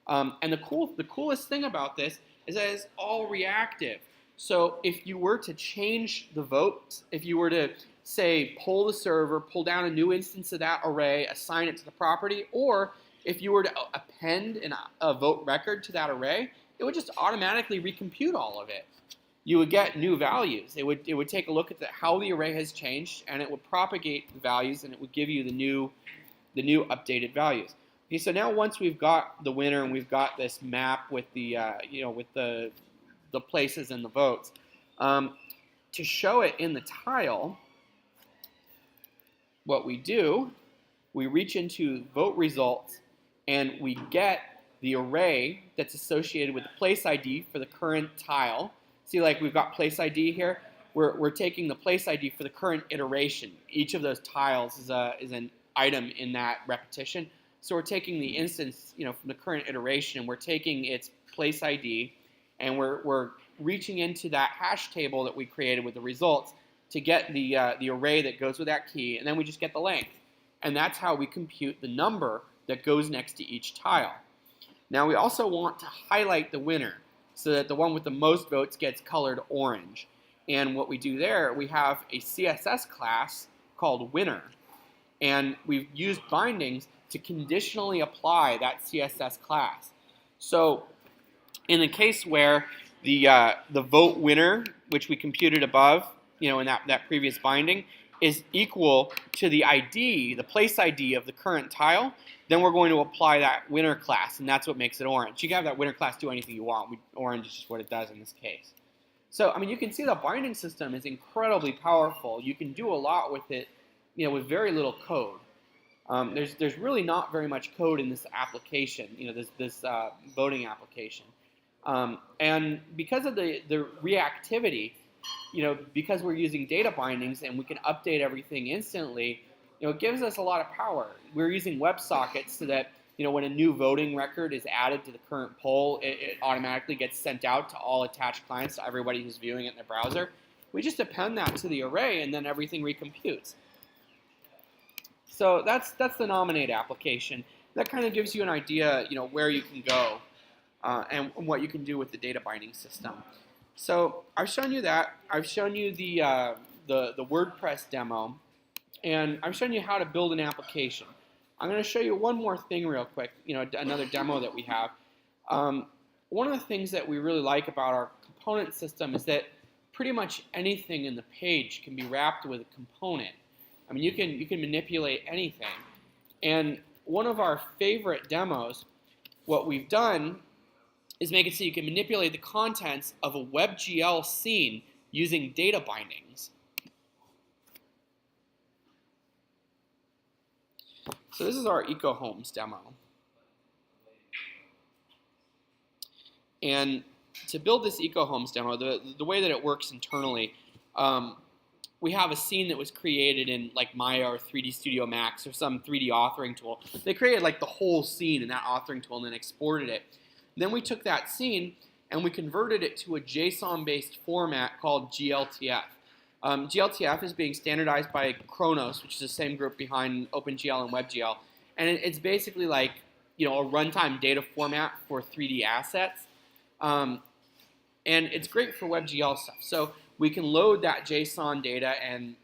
And the coolest thing about this is that it's all reactive. So if you were to change the votes, if you were to, say, pull the server, pull down a new instance of that array, assign it to the property, or if you were to append a vote record to that array, it would just automatically recompute all of it. You would get new values. It would take a look at how the array has changed, and it would propagate the values, and it would give you the new updated values. Okay, so now once we've got the winner and we've got this map with the the places and the votes, to show it in the tile, what we do, we reach into vote results, and we get the array that's associated with the place ID for the current tile. See, like we've got place ID here. We're taking the place ID for the current iteration. Each of those tiles is an item in that repetition. So we're taking the instance, from the current iteration, and we're taking its place ID, and we're reaching into that hash table that we created with the results to get the array that goes with that key, and then we just get the length. And that's how we compute the number that goes next to each tile. Now we also want to highlight the winner so that the one with the most votes gets colored orange. And what we do there, we have a CSS class called winner. And we've used bindings to conditionally apply that CSS class. So in the case where the vote winner, which we computed above, in that previous binding, is equal to the ID, the place ID of the current tile, then we're going to apply that winner class, and that's what makes it orange. You can have that winner class do anything you want. Orange is just what it does in this case. So, you can see the binding system is incredibly powerful. You can do a lot with it, with very little code. There's really not very much code in this application, this voting application. And because of the reactivity, because we're using data bindings and we can update everything instantly, it gives us a lot of power. We're using WebSockets so that, when a new voting record is added to the current poll, it automatically gets sent out to all attached clients, to everybody who's viewing it in their browser. We just append that to the array, and then everything recomputes. So that's the nominate application. That kind of gives you an idea, where you can go and what you can do with the data binding system. So I've shown you that. I've shown you the WordPress demo, and I've shown you how to build an application. I'm going to show you one more thing real quick, another demo that we have. One of the things that we really like about our component system is that pretty much anything in the page can be wrapped with a component. You can manipulate anything. And one of our favorite demos, what we've done is make it so you can manipulate the contents of a WebGL scene using data bindings. So this is our EcoHomes demo. And to build this EcoHomes demo, the way that it works internally, we have a scene that was created in like Maya or 3D Studio Max or some 3D authoring tool. They created like the whole scene in that authoring tool and then exported it. Then we took that scene and we converted it to a JSON-based format called GLTF. GLTF is being standardized by Kronos, which is the same group behind OpenGL and WebGL. And it's basically like, a runtime data format for 3D assets. And it's great for WebGL stuff. So we can load that JSON data and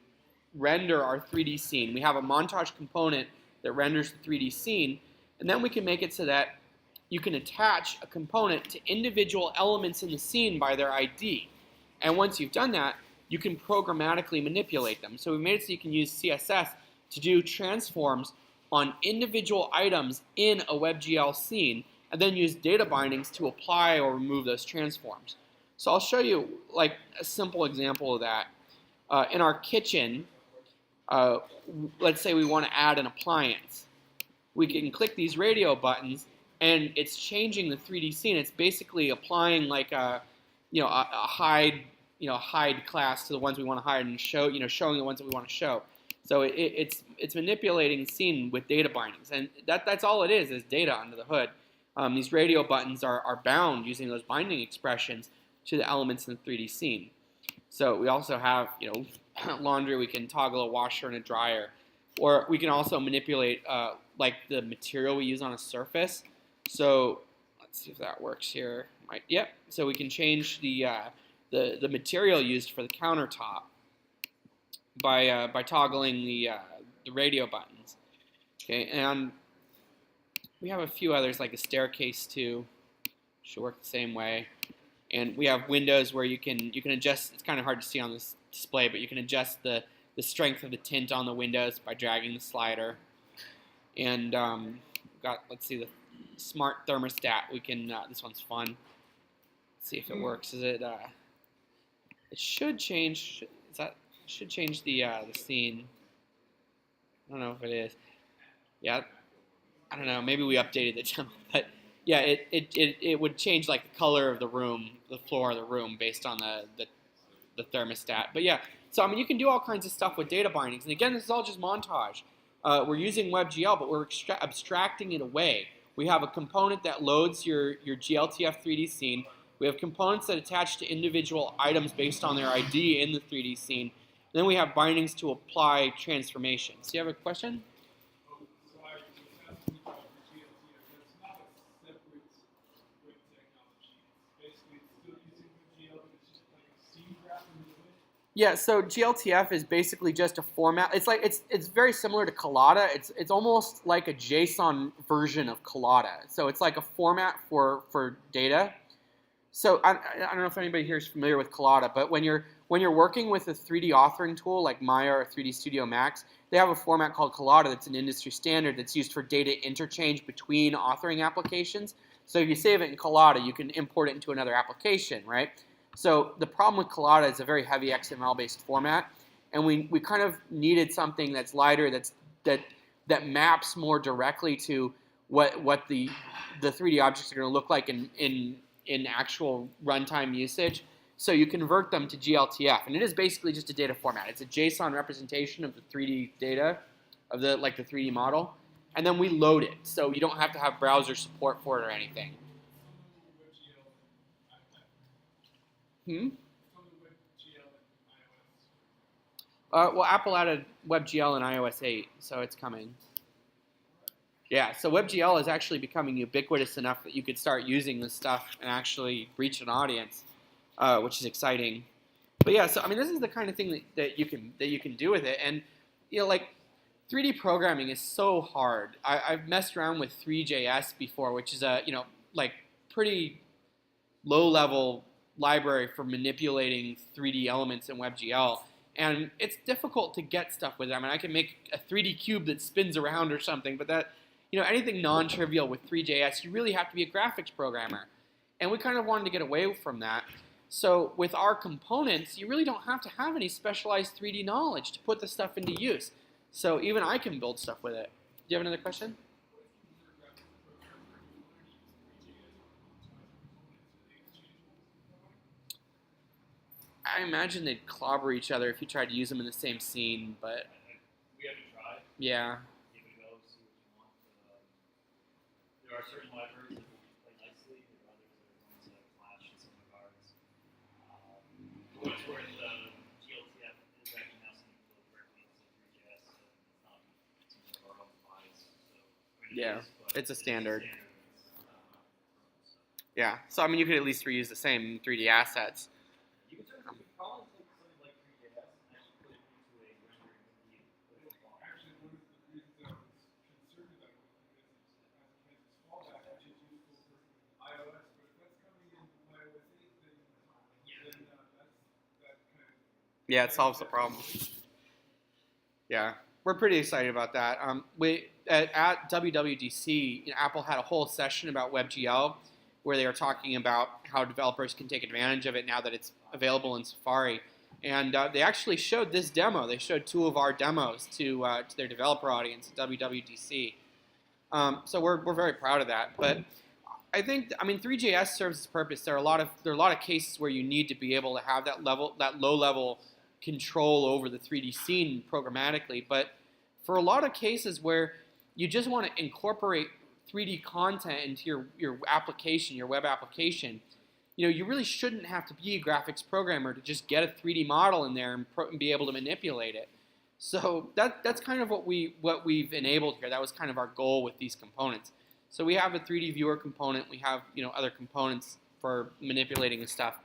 render our 3D scene. We have a Montage component that renders the 3D scene. And then we can make it so that you can attach a component to individual elements in the scene by their ID. And once you've done that, you can programmatically manipulate them. So we made it so you can use CSS to do transforms on individual items in a WebGL scene, and then use data bindings to apply or remove those transforms. So I'll show you like a simple example of that. In our kitchen, let's say we want to add an appliance. We can click these radio buttons, and it's changing the 3D scene. It's basically applying like a hide class to the ones we want to hide and show showing the ones that we want to show. So it's manipulating the scene with data bindings, and that's all it is data under the hood. These radio buttons are bound using those binding expressions to the elements in the 3D scene. So we also have laundry. We can toggle a washer and a dryer, or we can also manipulate like the material we use on a surface. So let's see if that works here. Yep. So we can change the material used for the countertop by toggling the radio buttons. Okay, and we have a few others like a staircase too. Should work the same way. And we have windows where you can adjust. It's kind of hard to see on this display, but you can adjust the strength of the tint on the windows by dragging the slider. And let's see, the smart thermostat. We can this one's fun. Let's see if it works. It should change. Should change the scene. I don't know if it is. Yeah, I don't know. Maybe we updated the demo, but yeah, it would change like the color of the room, the floor of the room, based on the thermostat. But yeah, so I mean, you can do all kinds of stuff with data bindings. And again, this is all just Montage. We're using WebGL, but we're abstracting it away. We have a component that loads your GLTF 3D scene. We have components that attach to individual items based on their ID in the 3D scene. And then we have bindings to apply transformations. Do you have a question? Yeah, so GLTF is basically just a format. It's like it's very similar to Collada. It's almost like a JSON version of Collada. So it's like a format for data. So I don't know if anybody here is familiar with Collada, but when you're working with a 3D authoring tool like Maya or 3D Studio Max, they have a format called Collada that's an industry standard that's used for data interchange between authoring applications. So if you save it in Collada, you can import it into another application, right? So the problem with Collada is a very heavy XML-based format, and we kind of needed something that's lighter, that maps more directly to what the 3D objects are going to look like in actual runtime usage. So you convert them to GLTF, and it is basically just a data format. It's a JSON representation of the 3D data of the 3D model, and then we load it, so you don't have to have browser support for it or anything. Well, Apple added WebGL in iOS 8, so it's coming. Yeah, so WebGL is actually becoming ubiquitous enough that you could start using this stuff and actually reach an audience, which is exciting. But yeah, so I mean, this is the kind of thing that you can do with it, and like 3D programming is so hard. I've messed around with 3JS before, which is a pretty low-level library for manipulating 3D elements in WebGL, and it's difficult to get stuff with it. I mean, I can make a 3D cube that spins around or something, but that anything non-trivial with 3JS, you really have to be a graphics programmer, and we kind of wanted to get away from that. So with our components, you really don't have to have any specialized 3D knowledge to put the stuff into use. So even I can build stuff with it. Do you have another question? I imagine they'd clobber each other if you tried to use them in the same scene, but We haven't tried. Yeah. Give it a go, see what you want. There are certain libraries that will play nicely. There are others that are going to clash in some regards. What's where the GLTF is actually now something to load directly into 3JS, so it's not too much of our own device. So, Yeah, it's a standard. So. Yeah, so I mean, you could at least reuse the same 3D assets. You could probably take something like 3JS and actually put it into a rendering view. Actually, one of the reasons I was concerned about it is its fallback, which is useful for iOS. But if that's coming in iOS 8, then that kind of Yeah, it solves the problem. Yeah, we're pretty excited about that. We at WWDC, Apple had a whole session about WebGL where they were talking about how developers can take advantage of it now that it's available in Safari. And they actually showed this demo. They showed 2 of our demos to their developer audience at WWDC. So we're very proud of that. But I think, I mean, 3JS serves its purpose. There are a lot of cases where you need to be able to have that low level control over the 3D scene programmatically. But for a lot of cases where you just want to incorporate 3D content into your application, your web application, you really shouldn't have to be a graphics programmer to just get a 3D model in there and be able to manipulate it. So that's kind of what we've enabled here. That was kind of our goal with these components. So we have a 3D viewer component. We have other components for manipulating the stuff.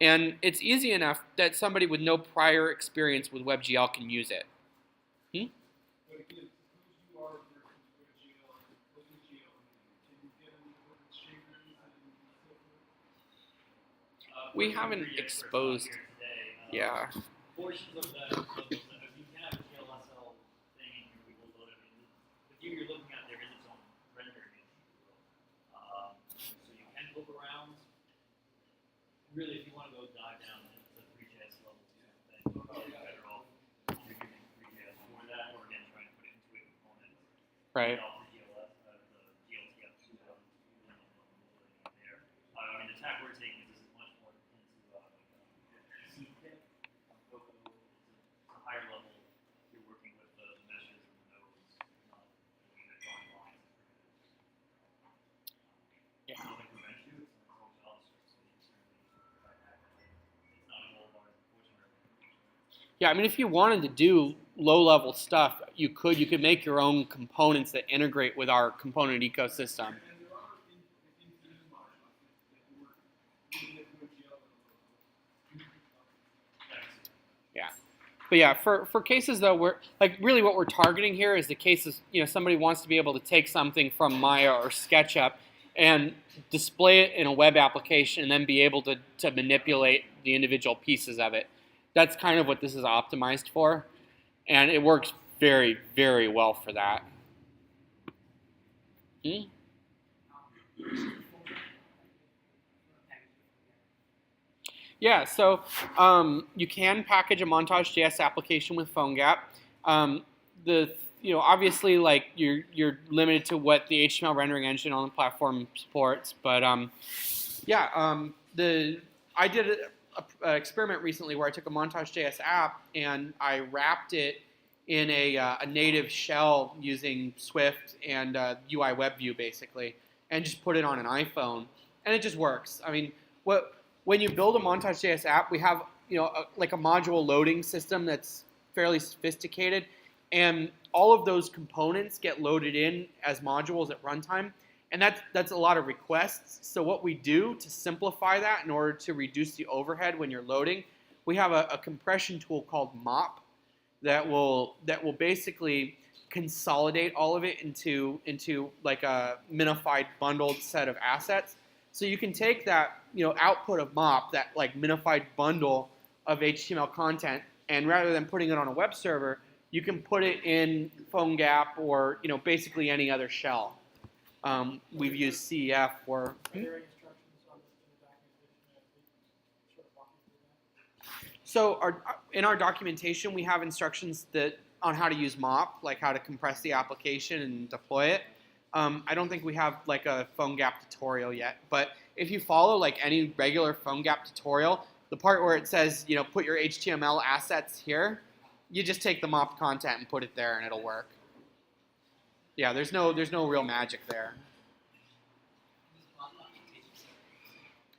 And it's easy enough that somebody with no prior experience with WebGL can use it. But again, suppose you are working with WebGL and OpenGL, can you get them to work with shaders and so forth? We haven't exposed. Yeah. Portions of that, you can have a GLSL thing in here, we will load it. The view you're looking at there is its own rendering engine. So you can look around. Really, if you want to go dive down to 3JS level 2, then you're probably better off using 3JS for that, or again, trying to put it into a component. Right. The GLTF there. I mean, the tack we're taking is this is much more into CKit. Coco is a higher level. You're working with the meshes and the nodes, not drawing lines. Yeah. I don't think we mentioned it. It's all JavaScript, so you certainly it's not a whole bar, unfortunately. Yeah, I mean, if you wanted to do low-level stuff, you could make your own components that integrate with our component ecosystem. And there are in modules that work even if WebGL Yeah. But yeah, for cases though, we're really what we're targeting here is the cases, somebody wants to be able to take something from Maya or SketchUp and display it in a web application and then be able to manipulate the individual pieces of it. That's kind of what this is optimized for, and it works very, very well for that. Yeah, so you can package a Montage.js application with PhoneGap. Obviously, like you're limited to what the HTML rendering engine on the platform supports, but I did an experiment recently where I took a Montage.js app and I wrapped it in a native shell using Swift and UI WebView basically, and just put it on an iPhone, and it just works. I mean, when you build a Montage.js app, we have like a module loading system that's fairly sophisticated, and all of those components get loaded in as modules at runtime, and that's a lot of requests. So what we do to simplify that in order to reduce the overhead when you're loading, we have a compression tool called Mop that will basically consolidate all of it into like a minified bundled set of assets. So you can take that output of Mop, that like minified bundle of HTML content, and rather than putting it on a web server, you can put it in PhoneGap or basically any other shell. We've used CEF for. Are there any instructions on the documentation that sort of walk you through that? So in our documentation, we have instructions on how to use Mop, like how to compress the application and deploy it. I don't think we have like a PhoneGap tutorial yet, but if you follow like any regular PhoneGap tutorial, the part where it says put your HTML assets here, you just take the Mop content and put it there, and it'll work. Yeah, there's no real magic there.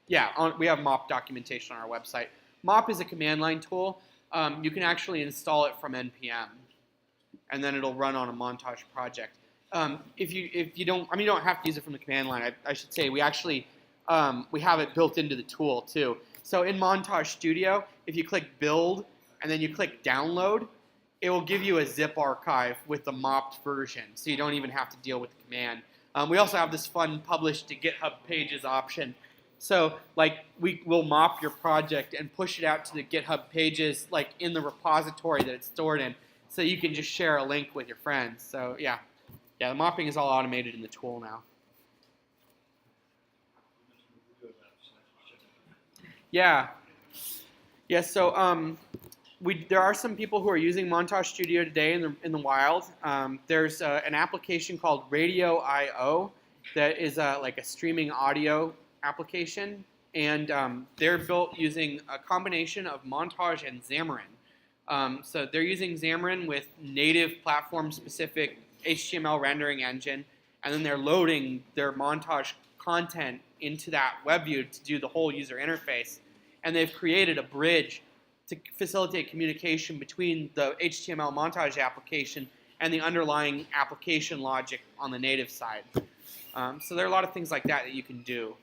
Yeah, we have Mop documentation on our website. Mop is a command line tool. You can actually install it from npm, and then it'll run on a Montage project. If you don't, you don't have to use it from the command line. I should say we actually we have it built into the tool too. So in Montage Studio, if you click Build and then you click Download, it will give you a zip archive with the mopped version, so you don't even have to deal with the command. We also have this fun Publish to GitHub Pages option. So like we will mop your project and push it out to the GitHub Pages like in the repository that it's stored in, so you can just share a link with your friends. So yeah, the mopping is all automated in the tool now. Yeah. Yeah, so there are some people who are using Montage Studio today in the wild. There's an application called Radio.io that is like a streaming audio application, and they're built using a combination of Montage and Xamarin. So they're using Xamarin with native platform-specific HTML rendering engine, and then they're loading their Montage content into that web view to do the whole user interface. And they've created a bridge to facilitate communication between the HTML Montage application and the underlying application logic on the native side. So there are a lot of things like that you can do.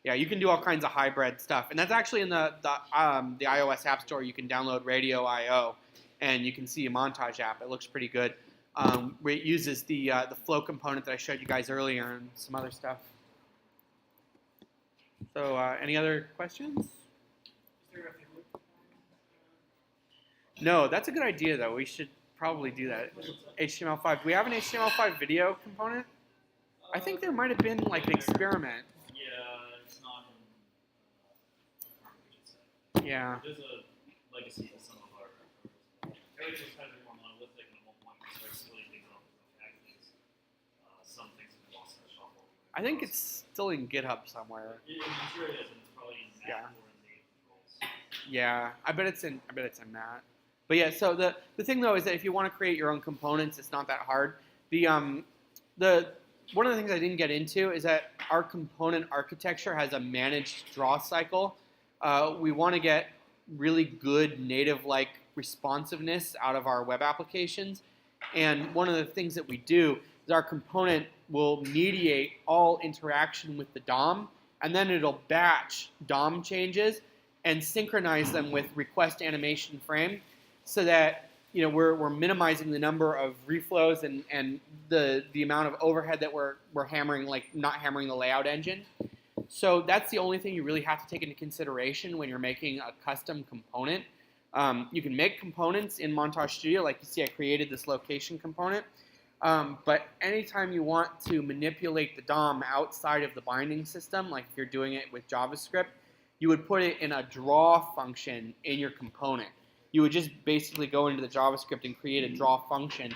Yeah, you can do all kinds of hybrid stuff, and that's actually in the iOS App Store. You can download Radio.io, and you can see a Montage app. It looks pretty good. Where it uses the flow component that I showed you guys earlier and some other stuff. So, any other questions? Is there a video? No, that's a good idea, though. We should probably do that. HTML5. Do we have an HTML5 video component? I think there might have been like an experiment. Yeah, it's not in Yeah. There's a legacy to some of our everything's kind of more monolithic, and at one point we start splitting things up into tag things. Some things have been lost in the shuffle. I think it's still in GitHub somewhere. I'm sure it is, and it's probably in Mac or in the controls. Yeah, I bet it's in that. But yeah, so the thing though is that if you want to create your own components, it's not that hard. The one of the things I didn't get into is that our component architecture has a managed draw cycle. We want to get really good native-like responsiveness out of our web applications. And one of the things that we do is our component will mediate all interaction with the DOM, and then it'll batch DOM changes and synchronize them with request animation frame, so that we're minimizing the number of reflows and the amount of overhead that we're hammering, like not hammering the layout engine. So that's the only thing you really have to take into consideration when you're making a custom component. You can make components in Montage Studio, like you see I created this location component. But anytime you want to manipulate the DOM outside of the binding system, like if you're doing it with JavaScript, you would put it in a draw function in your component. You would just basically go into the JavaScript and create a draw function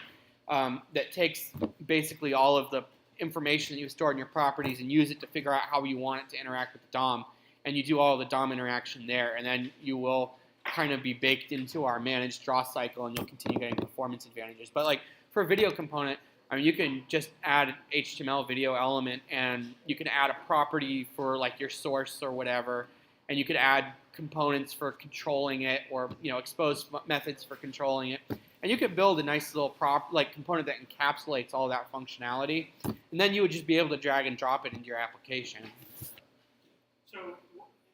that takes basically all of the information that you store in your properties and use it to figure out how you want it to interact with the DOM. And you do all of the DOM interaction there, and then you will kind of be baked into our managed draw cycle, and you'll continue getting performance advantages. But like for a video component, I mean, you can just add an HTML video element, and you can add a property for like your source or whatever, and you could add components for controlling it, or expose methods for controlling it, and you could build a nice little component that encapsulates all that functionality, and then you would just be able to drag and drop it into your application. So,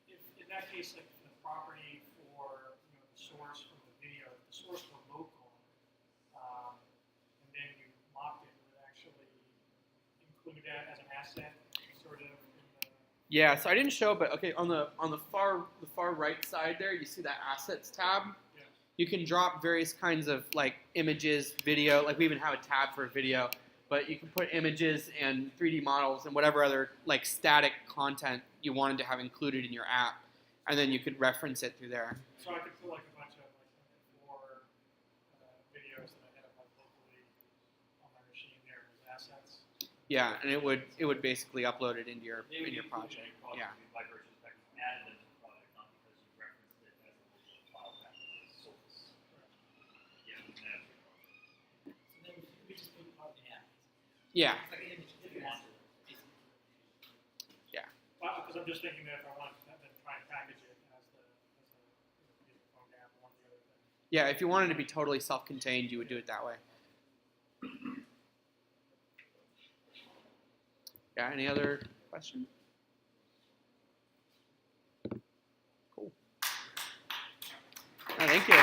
if in that case, like the property for the source from the video, the source for local, and then you locked it, would actually include that as an asset, sort of. Yeah, so I didn't show, but okay, on the far right side there, you see that assets tab. Yeah. You can drop various kinds of like images, video. Like we even have a tab for video, but you can put images and 3D models and whatever other like static content you wanted to have included in your app, and then you could reference it through there. So I could put like a bunch of like 4 videos that I have like locally on my machine there as assets. Yeah, and it would basically upload it into your project. Yeah. By virtue of the fact you added it to the project, not because you referenced it as a local file path as a source. Yeah, you can add it to your project. So then we just put part of the app. Yeah. It's like an image if you want to. Yeah. Because I'm just thinking that if I want to then try and package it as a phone app or one of the other things. Yeah, if you wanted to be totally self-contained, you would do it that way. Yeah, any other questions? Cool. Thank you.